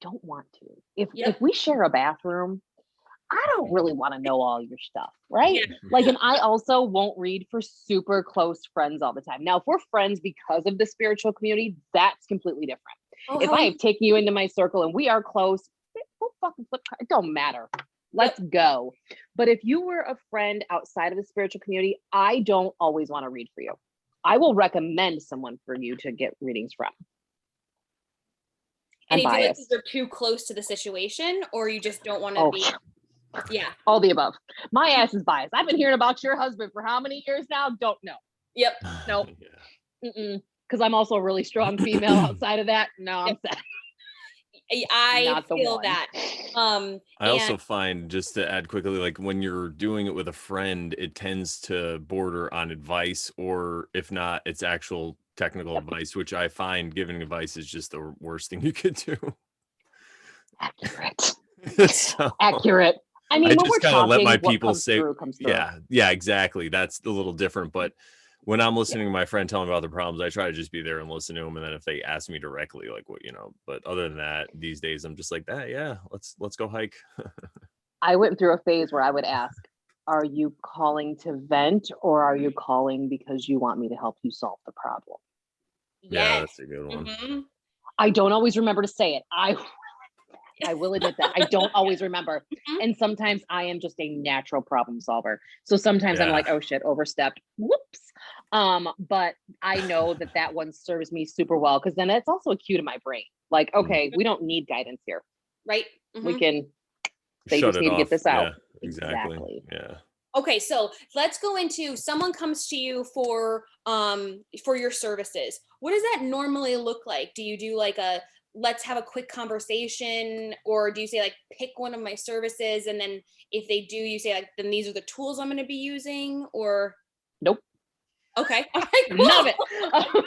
[SPEAKER 3] don't want to. If we share a bathroom, I don't really want to know all your stuff, right? Like, and I also won't read for super close friends all the time. Now, if we're friends because of the spiritual community, that's completely different. If I have taken you into my circle and we are close, we'll fucking flip. It don't matter. Let's go. But if you were a friend outside of the spiritual community, I don't always want to read for you. I will recommend someone for you to get readings from.
[SPEAKER 2] And you feel like they're too close to the situation, or you just don't want to be? Yeah.
[SPEAKER 3] All the above. My ass is biased. I've been hearing about your husband for how many years now? Don't know.
[SPEAKER 2] Yep.
[SPEAKER 3] Nope. Because I'm also a really strong female outside of that. No, I'm sad.
[SPEAKER 2] I feel that.
[SPEAKER 1] I also find, just to add quickly, like when you're doing it with a friend, it tends to border on advice, or if not, it's actual technical advice, which I find giving advice is just the worst thing you could do.
[SPEAKER 3] Accurate. Accurate. I mean,
[SPEAKER 1] I
[SPEAKER 3] when
[SPEAKER 1] just
[SPEAKER 3] we're
[SPEAKER 1] kind of let my
[SPEAKER 3] talking,
[SPEAKER 1] people say,
[SPEAKER 3] comes through.
[SPEAKER 1] Yeah, exactly. That's a little different. But when I'm listening to my friend tell me about the problems, I try to just be there and listen to them. And then if they ask me directly, like what, but other than that, these days, I'm just like that. Yeah, let's go hike.
[SPEAKER 3] I went through a phase where I would ask, are you calling to vent, or are you calling because you want me to help you solve the problem?
[SPEAKER 1] Yeah, that's a good one.
[SPEAKER 3] I don't always remember to say it. I will admit that I don't always remember. And sometimes I am just a natural problem solver. So sometimes I'm like, oh shit, overstepped. Whoops. But I know that one serves me super well, because then it's also a cue to my brain. Like, okay, we don't need guidance here.
[SPEAKER 2] Right.
[SPEAKER 3] We can, they just need to get this out.
[SPEAKER 1] Yeah, exactly. Yeah.
[SPEAKER 2] Okay, so let's go into, someone comes to you for your services. What does that normally look like? Do you do like let's have a quick conversation, or do you say like, pick one of my services, and then if they do, you say like, then these are the tools I'm going to be using? Or
[SPEAKER 3] nope.
[SPEAKER 2] Okay. All right, cool.
[SPEAKER 3] None of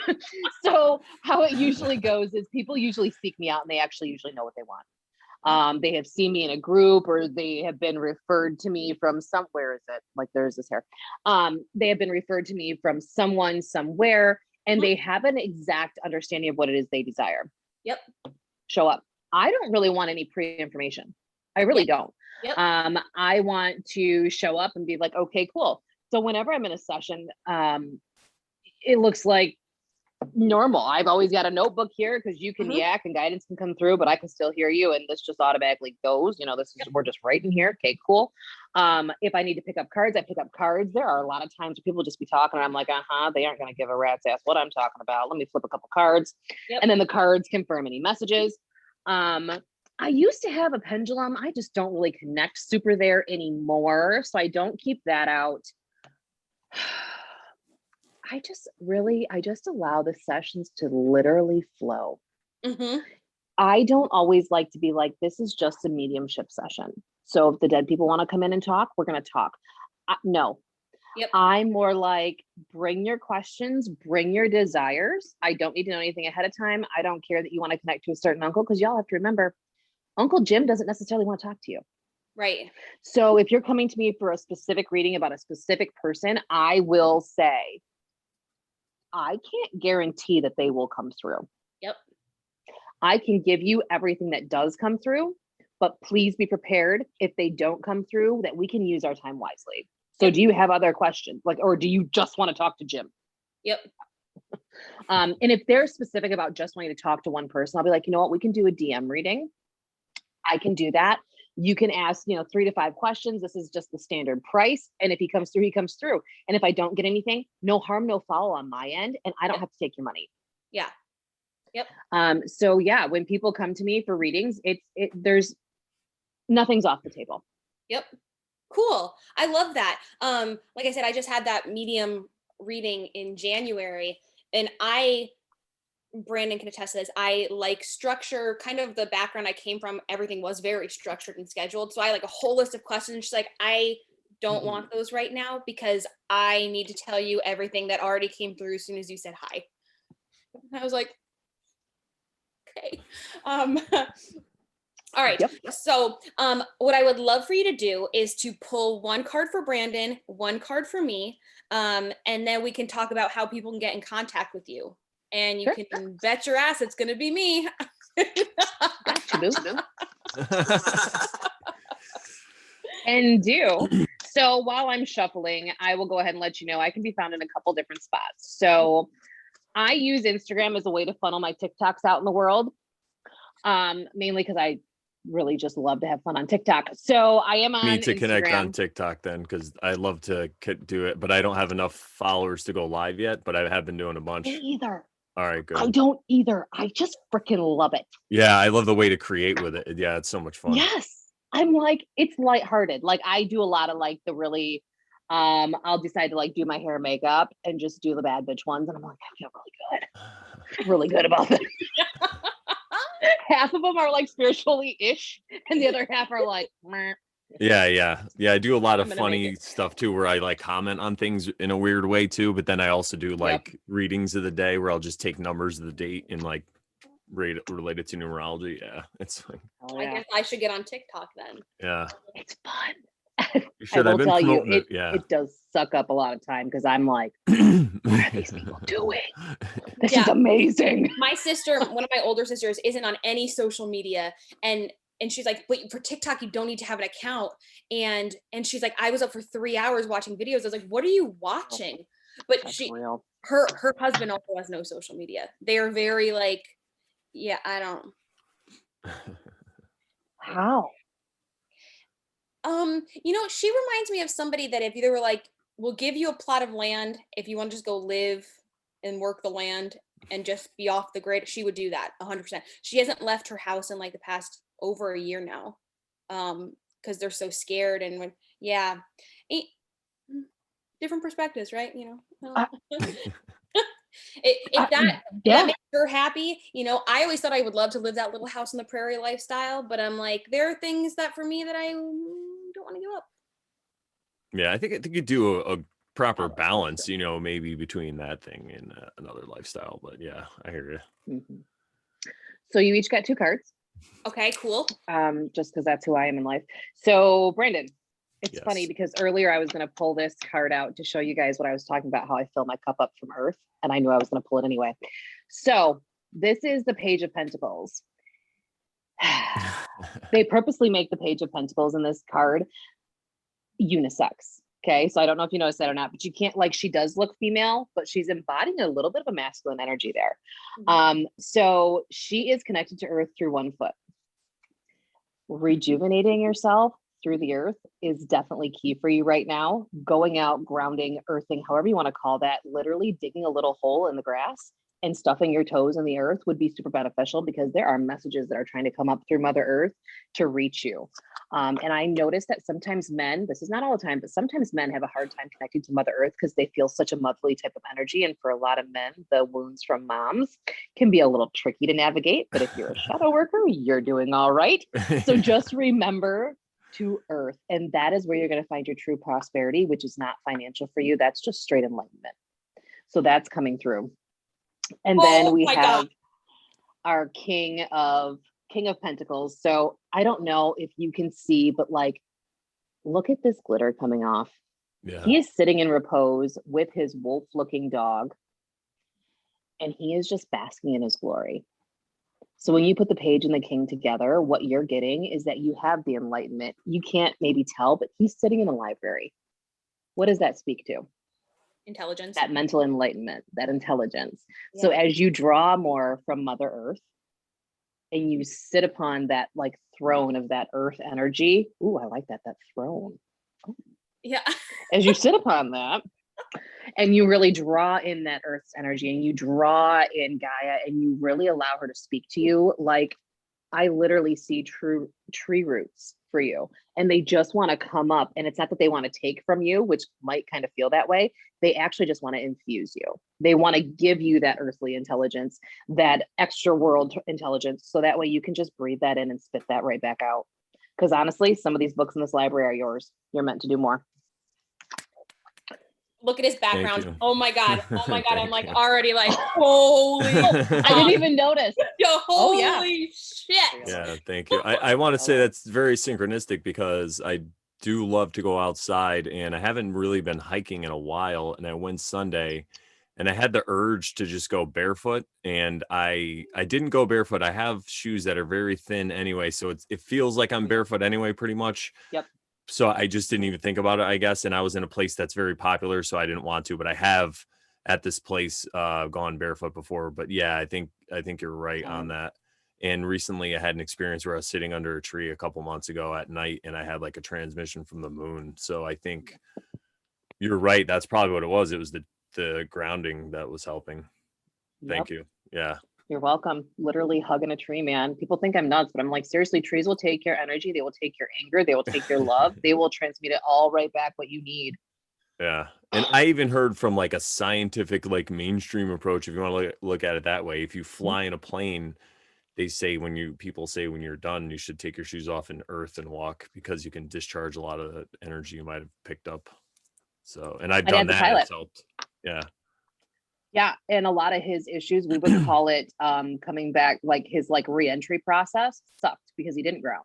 [SPEAKER 3] it. So how it usually goes is people usually seek me out, and they actually usually know what they want. They have seen me in a group, or they have been referred to me from where is it? Like, there's this here. They have been referred to me from someone somewhere, and they have an exact understanding of what it is they desire.
[SPEAKER 2] Yep.
[SPEAKER 3] Show up. I don't really want any pre-information. I really don't.
[SPEAKER 2] Yep.
[SPEAKER 3] I want to show up and be like, okay, cool. So whenever I'm in a session, it looks like normal. I've always got a notebook here because you can yak and guidance can come through, but I can still hear you, and this just automatically goes. This is we're just writing here. Okay, cool. If I need to pick up cards, I pick up cards. There are a lot of times where people just be talking, and I'm like, they aren't going to give a rat's ass what I'm talking about. Let me flip a couple cards, and then the cards confirm any messages. I used to have a pendulum. I just don't really connect super there anymore, so I don't keep that out. I just allow the sessions to literally flow. I don't always like to be like, this is just a mediumship session. So if the dead people want to come in and talk, we're going to talk. No.
[SPEAKER 2] Yep.
[SPEAKER 3] I'm more like, bring your questions, bring your desires. I don't need to know anything ahead of time. I don't care that you want to connect to a certain uncle, because y'all have to remember, Uncle Jim doesn't necessarily want to talk to you.
[SPEAKER 2] Right.
[SPEAKER 3] So if you're coming to me for a specific reading about a specific person, I will say, I can't guarantee that they will come through.
[SPEAKER 2] Yep.
[SPEAKER 3] I can give you everything that does come through, but please be prepared if they don't come through, that we can use our time wisely. So do you have other questions? Or do you just want to talk to Jim?
[SPEAKER 2] Yep.
[SPEAKER 3] And if they're specific about just wanting to talk to one person, I'll be like, you know what, we can do a DM reading. I can do that. You can ask, 3 to 5 questions. This is just the standard price. And if he comes through, he comes through. And if I don't get anything, no harm, no foul on my end. And I don't have to take your money.
[SPEAKER 2] Yeah. Yep.
[SPEAKER 3] So yeah, when people come to me for readings, there's nothing's off the table.
[SPEAKER 2] Yep. Cool. I love that. Like I said, I just had that medium reading in January, and Brandon can attest to this. I like structure, kind of the background I came from. Everything was very structured and scheduled. So I like a whole list of questions. She's like, I don't want those right now, because I need to tell you everything that already came through as soon as you said hi. And I was like, okay. All right.
[SPEAKER 3] Yep.
[SPEAKER 2] So what I would love for you to do is to pull one card for Brandon, one card for me, and then we can talk about how people can get in contact with you. And you can bet your ass it's going to be me.
[SPEAKER 3] And do. So while I'm shuffling, I will go ahead and let you know I can be found in a couple different spots. So I use Instagram as a way to funnel my TikToks out in the world, mainly because I really just love to have fun on TikTok. So I am on
[SPEAKER 1] Need to
[SPEAKER 3] Instagram.
[SPEAKER 1] connect on TikTok then, because I love to do it, but I don't have enough followers to go live yet, but I have been doing a bunch.
[SPEAKER 3] Me either.
[SPEAKER 1] All right, good.
[SPEAKER 3] I don't either. I just freaking love it.
[SPEAKER 1] Yeah, I love the way to create with it. Yeah, it's so much fun.
[SPEAKER 3] Yes. I'm like, it's lighthearted. Like, I do a lot of like the really, I'll decide to like do my hair and makeup and just do the bad bitch ones. And I'm like, I feel really good about that. Half of them are like spiritually-ish, and the other half are like, meh.
[SPEAKER 1] Yeah. I do a lot of funny stuff too, where I like comment on things in a weird way too. But then I also do like readings of the day, where I'll just take numbers of the date and like related to numerology. Yeah, it's like,
[SPEAKER 2] I guess I should get on TikTok then.
[SPEAKER 1] Yeah,
[SPEAKER 3] it's fun.
[SPEAKER 1] You should.
[SPEAKER 3] I
[SPEAKER 1] I've
[SPEAKER 3] will
[SPEAKER 1] been
[SPEAKER 3] tell you,
[SPEAKER 1] promoting it.
[SPEAKER 3] it does suck up a lot of time, because I'm like, what are these people doing? This is amazing.
[SPEAKER 2] My sister, one of my older sisters, isn't on any social media, and she's like, but for TikTok, you don't need to have an account. And she's like, I was up for 3 hours watching videos. I was like, what are you watching? But her husband also has no social media. They are very like, yeah, I don't.
[SPEAKER 3] How?
[SPEAKER 2] She reminds me of somebody that if they were like, we'll give you a plot of land if you want to just go live and work the land and just be off the grid, she would do that 100%. She hasn't left her house in like the past over a year now, because they're so scared. And different perspectives, right? If that makes her happy, I always thought I would love to live that little house on the prairie lifestyle, but I'm like, there are things that for me that I don't want to give up.
[SPEAKER 1] Yeah, I think you do a proper balance, maybe between that thing and another lifestyle. But yeah, I hear you.
[SPEAKER 3] So you each got 2 cards.
[SPEAKER 2] Okay, cool.
[SPEAKER 3] Just because that's who I am in life. So Brandon, it's funny
[SPEAKER 1] Yes.
[SPEAKER 3] because earlier I was going to pull this card out to show you guys what I was talking about, how I fill my cup up from earth, and I knew I was going to pull it anyway. So this is the Page of Pentacles. They purposely make the Page of Pentacles in this card unisex. Okay, so I don't know if you noticed that or not, but you can't, like, she does look female, but she's embodying a little bit of a masculine energy there. So she is connected to earth through one foot. Rejuvenating yourself through the earth is definitely key for you right now. Going out, grounding, earthing, however you want to call that, literally digging a little hole in the grass and stuffing your toes in the earth would be super beneficial, because there are messages that are trying to come up through Mother Earth to reach you. And I noticed that sometimes men, this is not all the time, but sometimes men have a hard time connecting to Mother Earth because they feel such a motherly type of energy. And for a lot of men, the wounds from moms can be a little tricky to navigate. But if you're a shadow worker, you're doing all right. So just remember to earth. And that is where you're going to find your true prosperity, which is not financial for you. That's just straight enlightenment. So that's coming through. And then we have our King of Pentacles. So I don't know if you can see, but like, look at this glitter coming off.
[SPEAKER 1] Yeah.
[SPEAKER 3] He is sitting in repose with his wolf looking dog, and he is just basking in his glory. So when you put the Page and the King together, what you're getting is that you have the enlightenment. You can't maybe tell, but he's sitting in a library. What does that speak to?
[SPEAKER 2] Intelligence.
[SPEAKER 3] That mental enlightenment, that intelligence. Yeah. So as you draw more from Mother Earth and you sit upon that like throne of that earth energy. Ooh, I like that throne.
[SPEAKER 2] Yeah.
[SPEAKER 3] As you sit upon that and you really draw in that earth's energy and you draw in Gaia and you really allow her to speak to you, like I literally see true tree roots for you, and they just want to come up. And it's not that they want to take from you, which might kind of feel that way. They actually just want to infuse you. They want to give you that earthly intelligence, that extra world intelligence, so that way you can just breathe that in and spit that right back out. Because honestly, some of these books in this library are yours. You're meant to do more.
[SPEAKER 2] Look at his background. Oh my God. Oh my God. I'm like already like, holy.
[SPEAKER 3] I didn't even notice.
[SPEAKER 2] Holy shit.
[SPEAKER 1] Yeah, thank you. I want to say that's very synchronistic, because I do love to go outside, and I haven't really been hiking in a while. And I went Sunday, and I had the urge to just go barefoot, and I didn't go barefoot. I have shoes that are very thin anyway, so it feels like I'm barefoot anyway, pretty much.
[SPEAKER 3] Yep.
[SPEAKER 1] So I just didn't even think about it, I guess. And I was in a place that's very popular, so I didn't want to, but I have at this place gone barefoot before. But yeah, I think you're right on that. And recently I had an experience where I was sitting under a tree a couple months ago at night, and I had like a transmission from the moon. So I think you're right. That's probably what it was. It was the grounding that was helping. Thank you. Yeah.
[SPEAKER 3] You're welcome. Literally hugging a tree, man. People think I'm nuts, but I'm like, seriously, trees will take your energy. They will take your anger. They will take your love. They will transmit it all right back what you need.
[SPEAKER 1] Yeah. And I even heard from like a scientific, like mainstream approach, if you want to look at it that way, if you fly in a plane, they say people say when you're done, you should take your shoes off in earth and walk, because you can discharge a lot of the energy you might have picked up. So, and I've done that. It's helped. Yeah.
[SPEAKER 3] Yeah, and a lot of his issues, we would call it coming back, like his like re-entry process sucked because he didn't ground.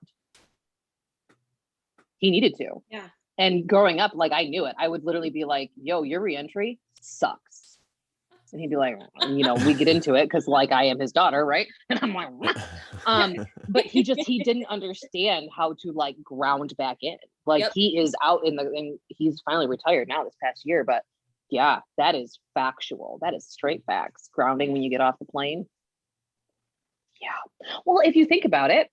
[SPEAKER 3] He needed to.
[SPEAKER 2] Yeah.
[SPEAKER 3] And growing up, like I knew it. I would literally be like, yo, your re-entry sucks. And he'd be like, you know, we get into it because like I am his daughter, right? And I'm like, but he didn't understand how to like ground back in. Like he is out and he's finally retired now this past year, but yeah, that is factual. That is straight facts. Grounding when you get off the plane. Yeah. Well, if you think about it,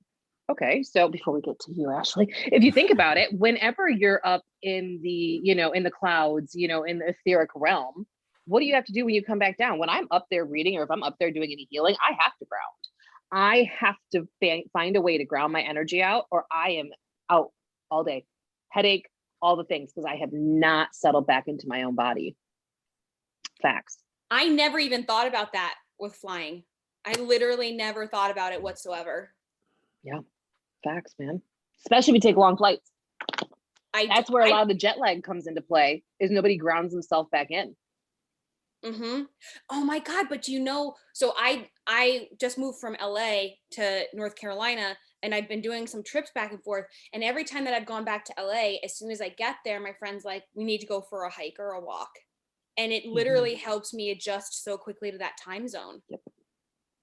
[SPEAKER 3] okay. So before we get to you, Ashley, if you think about it, whenever you're up in the, in the clouds, in the etheric realm, what do you have to do when you come back down? When I'm up there reading, or if I'm up there doing any healing, I have to ground. I have to find a way to ground my energy out, or I am out all day. Headache, all the things, because I have not settled back into my own body. Facts.
[SPEAKER 2] I never even thought about that with flying. I literally never thought about it whatsoever.
[SPEAKER 3] Yeah. Facts, man. Especially if you take long flights. That's where a lot of the jet lag comes into play, is nobody grounds himself back in.
[SPEAKER 2] Mm-hmm. Oh my God. But so I just moved from LA to North Carolina, and I've been doing some trips back and forth. And every time that I've gone back to LA, as soon as I get there, my friend's like, we need to go for a hike or a walk. And it literally helps me adjust so quickly to that time zone.
[SPEAKER 3] Yep.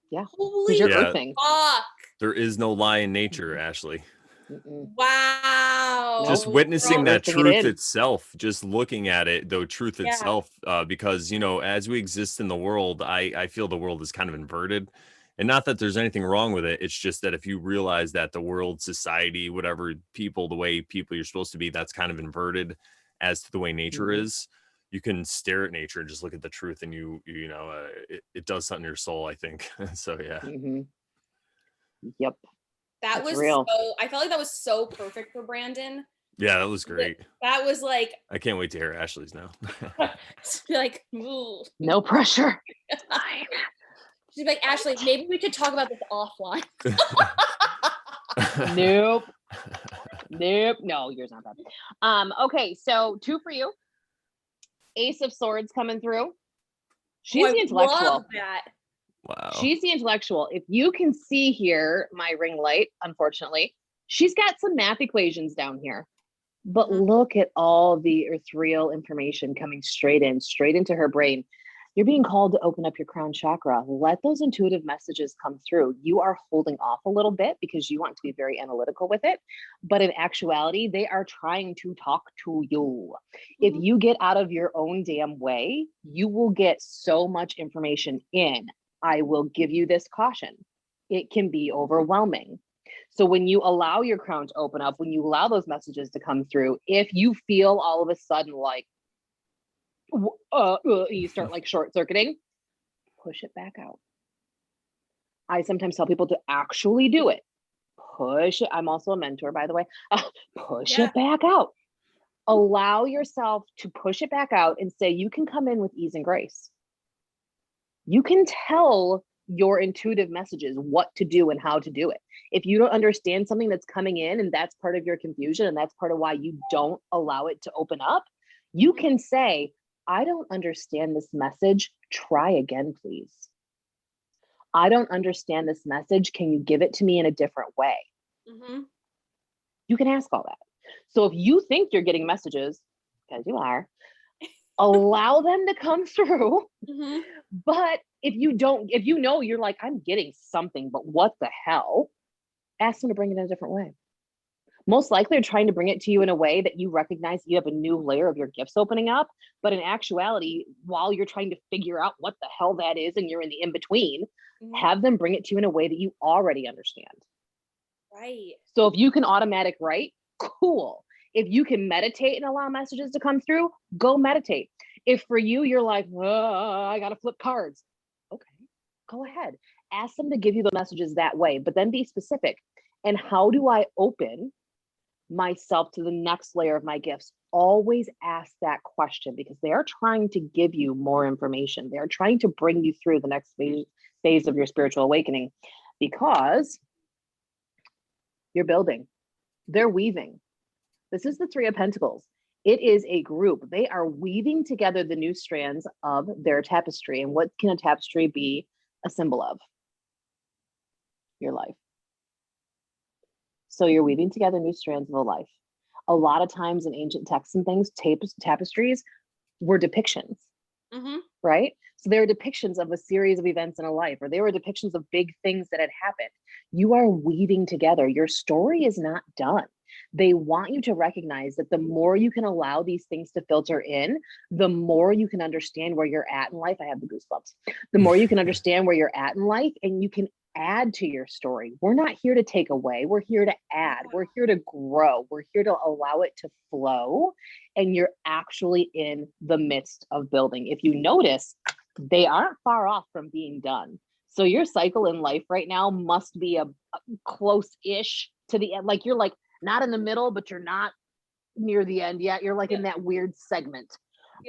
[SPEAKER 3] Yeah.
[SPEAKER 2] Holy
[SPEAKER 3] You're
[SPEAKER 1] Yeah.
[SPEAKER 3] earthing.
[SPEAKER 2] fuck.
[SPEAKER 1] There is no lie in nature, Ashley.
[SPEAKER 2] Wow.
[SPEAKER 1] Just
[SPEAKER 3] Nope.
[SPEAKER 1] witnessing
[SPEAKER 3] You're
[SPEAKER 1] that
[SPEAKER 3] earthing it
[SPEAKER 1] truth
[SPEAKER 3] in.
[SPEAKER 1] itself, just looking at it, the truth
[SPEAKER 2] Yeah.
[SPEAKER 1] itself, because, you know, as we exist in the world, I feel the world is kind of inverted. And not that there's anything wrong with it. It's just that if you realize that the world, society, whatever, people, the way people you're supposed to be, that's kind of inverted as to the way nature is. You can stare at nature and just look at the truth, and it does something to your soul, I think. So yeah.
[SPEAKER 3] Yep.
[SPEAKER 2] That
[SPEAKER 3] It's
[SPEAKER 2] was
[SPEAKER 3] real.
[SPEAKER 2] I felt like that was so perfect for Brandon.
[SPEAKER 1] Yeah, that was great.
[SPEAKER 2] That was like,
[SPEAKER 1] I can't wait to hear Ashley's now.
[SPEAKER 2] like, ooh.
[SPEAKER 3] No pressure.
[SPEAKER 2] She's like, Ashley, maybe we could talk about this offline.
[SPEAKER 3] Nope. Nope. No, yours not bad. Okay, so 2 for you. Ace of Swords coming through. She's the intellectual.
[SPEAKER 2] Love that.
[SPEAKER 1] Wow.
[SPEAKER 3] She's the intellectual. If you can see here, my ring light, unfortunately, she's got some math equations down here. But look at all the ethereal information coming straight into her brain. You're being called to open up your crown chakra. Let those intuitive messages come through. You are holding off a little bit because you want to be very analytical with it. But in actuality, they are trying to talk to you. If you get out of your own damn way, you will get so much information in. I will give you this caution. It can be overwhelming. So when you allow your crown to open up, when you allow those messages to come through, if you feel all of a sudden like, you start like short circuiting, push it back out. I sometimes tell people to actually do it. Push it. I'm also a mentor, by the way. Push it back out. Allow yourself to push it back out and say, you can come in with ease and grace. You can tell your intuitive messages what to do and how to do it. If you don't understand something that's coming in and that's part of your confusion and that's part of why you don't allow it to open up, you can say, I don't understand this message. Try again, please. I don't understand this message. Can you give it to me in a different way? You can ask all that. So if you think you're getting messages, because you are, allow them to come through. But if you know you're like, I'm getting something, but what the hell? Ask them to bring it in a different way. Most likely they're trying to bring it to you in a way that you recognize you have a new layer of your gifts opening up. But in actuality, while you're trying to figure out what the hell that is and you're in the in-between, have them bring it to you in a way that you already understand.
[SPEAKER 2] Right.
[SPEAKER 3] So if you can automatic write, cool. If you can meditate and allow messages to come through, go meditate. If for you, you're like, I got to flip cards. Okay, go ahead. Ask them to give you the messages that way, but then be specific. And how do I open myself to the next layer of my gifts? Always ask that question because they are trying to give you more information. They're trying to bring you through the next phase of your spiritual awakening because you're building. They're weaving. This is the Three of Pentacles. It is a group. They are weaving together the new strands of their tapestry. And what can a tapestry be a symbol of? Your life. So you're weaving together new strands of a life. A lot of times in ancient texts and things, tapestries were depictions, right? So they were depictions of a series of events in a life, or they were depictions of big things that had happened. You are weaving together. Your story is not done. They want you to recognize that the more you can allow these things to filter in, the more you can understand where you're at in life. I have the goosebumps. The more you can understand where you're at in life, and you can add to your story. We're not here to take away. We're here to add. We're here to grow. We're here to allow it to flow. And you're actually in the midst of building. If you notice, they aren't far off from being done. So your cycle in life right now must be a close-ish to the end. Like you're like not in the middle, but you're not near the end yet. You're like in that weird segment.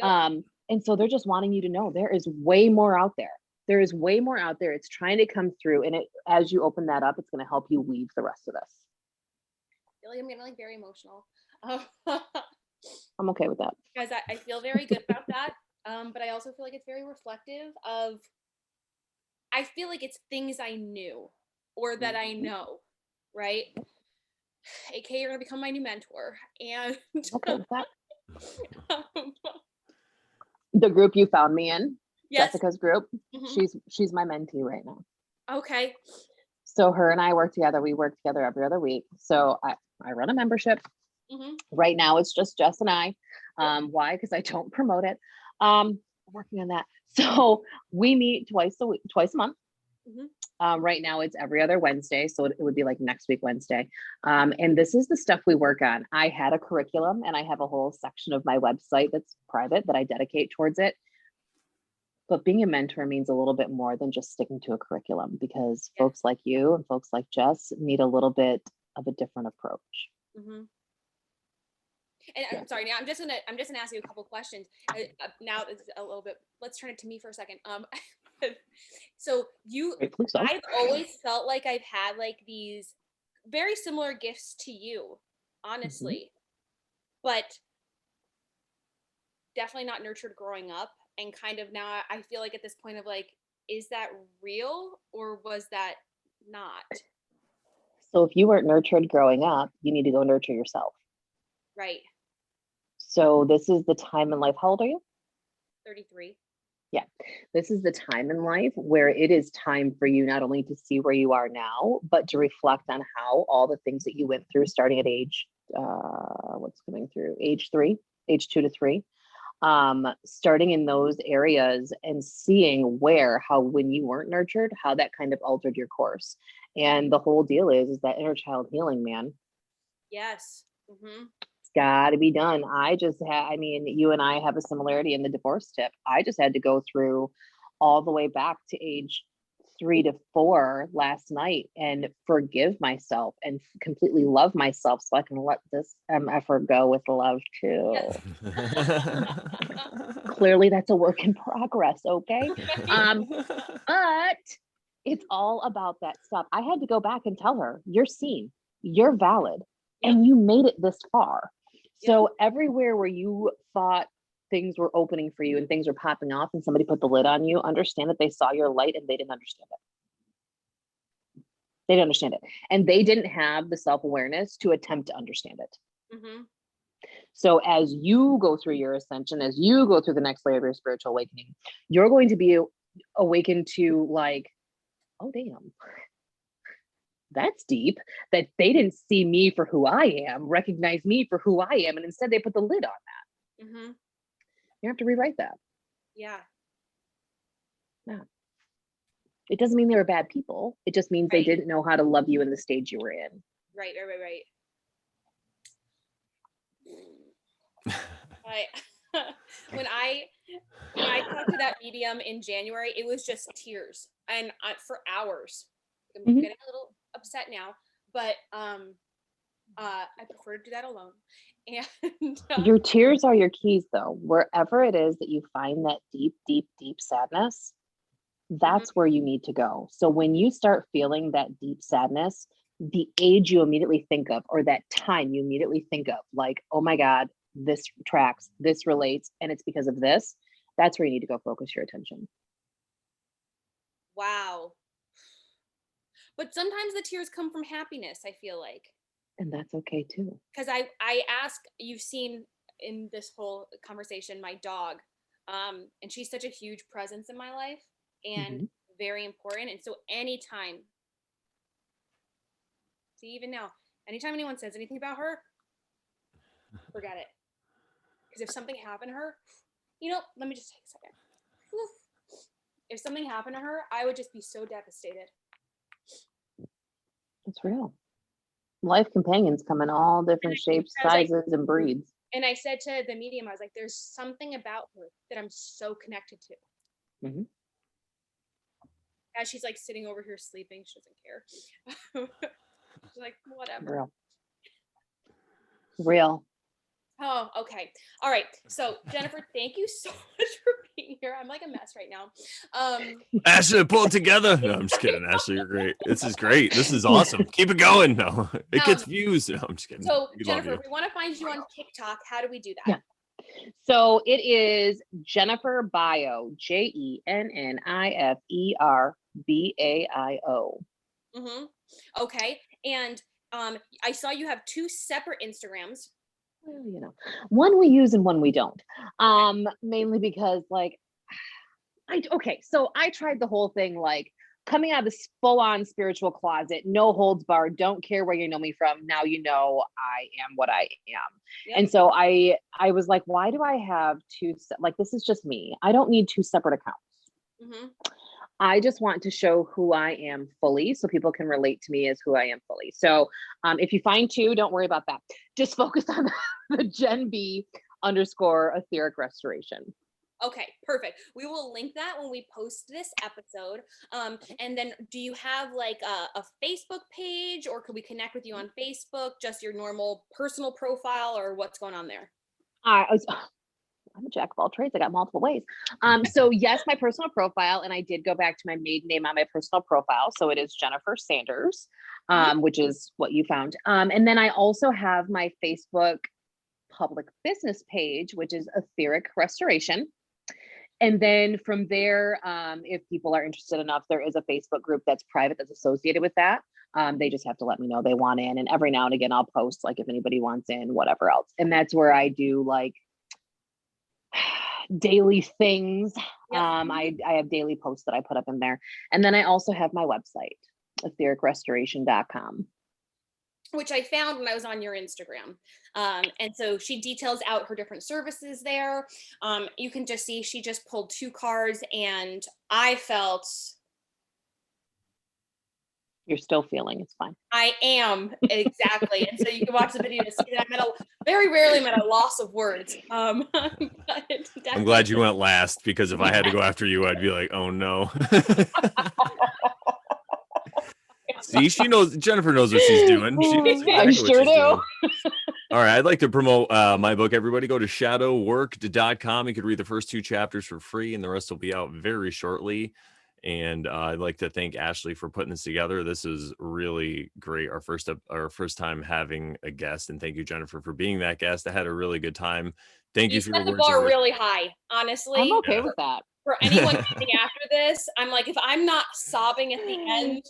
[SPEAKER 3] And so they're just wanting you to know there is way more out there. There is way more out there. It's trying to come through. And as you open that up, it's going to help you weave the rest of this.
[SPEAKER 2] I feel like I'm getting like very emotional.
[SPEAKER 3] I'm okay with that.
[SPEAKER 2] Guys, I feel very good about that. But I also feel like it's very reflective of, I feel like it's things I knew or that I know, right? AKA, you're gonna become my new mentor. And
[SPEAKER 3] Okay with that.
[SPEAKER 2] um,
[SPEAKER 3] The group you found me in,
[SPEAKER 2] yes.
[SPEAKER 3] Jessica's group,
[SPEAKER 2] Mhm.
[SPEAKER 3] she's my mentee right now.
[SPEAKER 2] Okay.
[SPEAKER 3] So her and I work together. We work together every other week. So I run a membership.
[SPEAKER 2] Mhm.
[SPEAKER 3] Right now it's just Jess and I. Why? Because I don't promote it. Working on that. So we meet twice a month.
[SPEAKER 2] Mhm.
[SPEAKER 3] Right now it's every other Wednesday. So it would be like next week, Wednesday. And this is the stuff we work on. I had a curriculum and I have a whole section of my website that's private that I dedicate towards it. But being a mentor means a little bit more than just sticking to a curriculum, because
[SPEAKER 2] Yeah.
[SPEAKER 3] folks like you and folks like Jess need a little bit of a different approach.
[SPEAKER 2] Mhm. And
[SPEAKER 3] Yeah.
[SPEAKER 2] I'm sorry. Now I'm just gonna ask you a couple questions. Now it's a little bit. Let's turn it to me for a second. So
[SPEAKER 3] Rightfully so.
[SPEAKER 2] I've always felt like I've had like these very similar gifts to you, honestly, but definitely not nurtured growing up. And kind of now I feel like at this point of like, is that real or was that not?
[SPEAKER 3] So if you weren't nurtured growing up, you need to go nurture yourself.
[SPEAKER 2] Right.
[SPEAKER 3] So this is the time in life. How old are you?
[SPEAKER 2] 33.
[SPEAKER 3] Yeah. This is the time in life where it is time for you not only to see where you are now, but to reflect on how all the things that you went through starting at age, what's coming through, age 2 to 3, starting in those areas and seeing how, when you weren't nurtured, how that kind of altered your course. And the whole deal is that inner child healing, man.
[SPEAKER 2] Yes. Mm-hmm.
[SPEAKER 3] It's got to be done. I mean, you and I have a similarity in the divorce tip. I just had to go through all the way back to age 3 to 4 last night and forgive myself and completely love myself so I can let this effort go with love too.
[SPEAKER 2] Yes.
[SPEAKER 3] Clearly that's a work in progress, okay? But it's all about that stuff. I had to go back and tell her, you're seen, you're valid,
[SPEAKER 2] Yep.
[SPEAKER 3] and you made it this far.
[SPEAKER 2] Yep.
[SPEAKER 3] So everywhere where you thought things were opening for you and things were popping off and somebody put the lid on you, understand that they saw your light and they didn't understand it. They didn't understand it. And they didn't have the self-awareness to attempt to understand it.
[SPEAKER 2] Mm-hmm.
[SPEAKER 3] So as you go through your ascension, as you go through the next layer of your spiritual awakening, you're going to be awakened to like, oh, damn, that's deep, that they didn't see me for who I am, recognize me for who I am. And instead they put the lid on that.
[SPEAKER 2] Mm-hmm.
[SPEAKER 3] You have to rewrite that.
[SPEAKER 2] Yeah.
[SPEAKER 3] Yeah. It doesn't mean they were bad people. It just means they didn't know how to love you in the stage you were in.
[SPEAKER 2] Right. When I talked to that medium in January, it was just tears and for hours. I'm getting a little upset now, but I prefer to do that alone. And
[SPEAKER 3] your tears are your keys, though. Wherever it is that you find that deep, deep, deep sadness, that's where you need to go. So when you start feeling that deep sadness, the age you immediately think of, or that time you immediately think of, like, oh my God, this tracks, this relates, and it's because of this, that's where you need to go focus your attention.
[SPEAKER 2] wow. But sometimes the tears come from happiness, I feel like.
[SPEAKER 3] And that's okay too.
[SPEAKER 2] Because I ask, you've seen in this whole conversation, my dog, and she's such a huge presence in my life and very important. And so anytime, see, even now, anytime anyone says anything about her, forget it. Because if something happened to her, let me just take a second. Oof. If something happened to her, I would just be so devastated.
[SPEAKER 3] It's real. Life companions come in all different shapes, sizes, and breeds.
[SPEAKER 2] And I said to the medium, I was like, there's something about her that I'm so connected to. As she's like sitting over here sleeping, she doesn't care. She's like, whatever.
[SPEAKER 3] Real.
[SPEAKER 2] Oh, okay. All right. So Jennifer, thank you so much for being here. I'm like a mess right now.
[SPEAKER 1] Ashley, pull it together. No, I'm just kidding. Ashley, you're great. This is great. This is awesome. Keep it going. No, it gets views. No, I'm just kidding.
[SPEAKER 2] So Jennifer, we want to find you on TikTok. How do we do that?
[SPEAKER 3] Yeah. So it is Jennifer Bio, JenniferBaio.
[SPEAKER 2] Mm-hmm. Okay. And I saw you have 2 separate Instagrams.
[SPEAKER 3] Well, one we use and one we don't.
[SPEAKER 2] Okay.
[SPEAKER 3] Mainly because like so I tried the whole thing like coming out of this full-on spiritual closet, no holds barred, don't care where you know me from. Now you know I am what I am.
[SPEAKER 2] Yep.
[SPEAKER 3] And so I was like, why do I have like this is just me. I don't need 2 separate accounts.
[SPEAKER 2] Mm-hmm.
[SPEAKER 3] I just want to show who I am fully so people can relate to me as who I am fully. So if you find 2, don't worry about that. Just focus on the Gen B _ etheric restoration.
[SPEAKER 2] Okay, perfect. We will link that when we post this episode. And then do you have like a Facebook page, or could we connect with you on Facebook, just your normal personal profile, or what's going on there?
[SPEAKER 3] I'm a jack of all trades. I got multiple ways. So yes, my personal profile, and I did go back to my maiden name on my personal profile. So it is Jennifer Sanders, which is what you found. And then I also have my Facebook public business page, which is Etheric Restoration. And then from there, if people are interested enough, there is a Facebook group that's private that's associated with that. They just have to let me know they want in. And every now and again, I'll post like if anybody wants in, whatever else. And that's where I do like daily things.
[SPEAKER 2] Yep.
[SPEAKER 3] I have daily posts that I put up in there. And then I also have my website, ethericrestoration.com.
[SPEAKER 2] Which I found when I was on your Instagram. And so she details out her different services there. You can just see she just pulled 2 cards, and I felt...
[SPEAKER 3] You're still feeling, it's fine.
[SPEAKER 2] I am, exactly. And so you can watch the video to see that very rarely I'm at a loss of words.
[SPEAKER 1] I'm glad you went last, because if I had to go after you, I'd be like, oh no. See, Jennifer knows what she's doing. She knows exactly
[SPEAKER 3] I sure do.
[SPEAKER 1] All right, I'd like to promote my book. Everybody go to shadowwork.com. You could read the first 2 chapters for free, and the rest will be out very shortly. And I'd like to thank Ashley for putting this together. This is really great. Our first time having a guest, and thank you, Jennifer, for being that guest. I had a really good time. Thank you for your
[SPEAKER 2] set the
[SPEAKER 1] words.
[SPEAKER 2] bar really high, honestly.
[SPEAKER 3] I'm okay with that.
[SPEAKER 2] For anyone coming after this, I'm like, if I'm not sobbing at the end,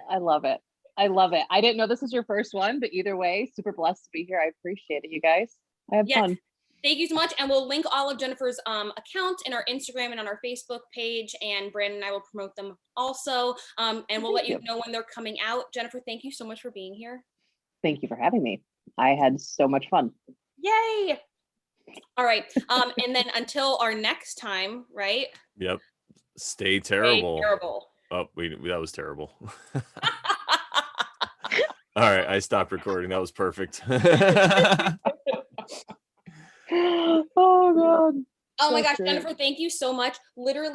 [SPEAKER 3] I love it. I love it. I didn't know this was your first one, but either way, super blessed to be here. I appreciate it, you guys. I have fun.
[SPEAKER 2] Thank you so much. And we'll link all of Jennifer's accounts in our Instagram and on our Facebook page, and Brandon and I will promote them also. And we'll let you know when they're coming out. Jennifer, thank you so much for being here.
[SPEAKER 3] Thank you for having me. I had so much fun.
[SPEAKER 2] Yay. All right. And then until our next time, right?
[SPEAKER 1] Yep. Stay terrible.
[SPEAKER 2] Stay terrible.
[SPEAKER 1] Oh, that was terrible. All right, I stopped recording. That was perfect.
[SPEAKER 3] Oh God.
[SPEAKER 2] Oh my gosh, Jennifer, thank you so much. Literally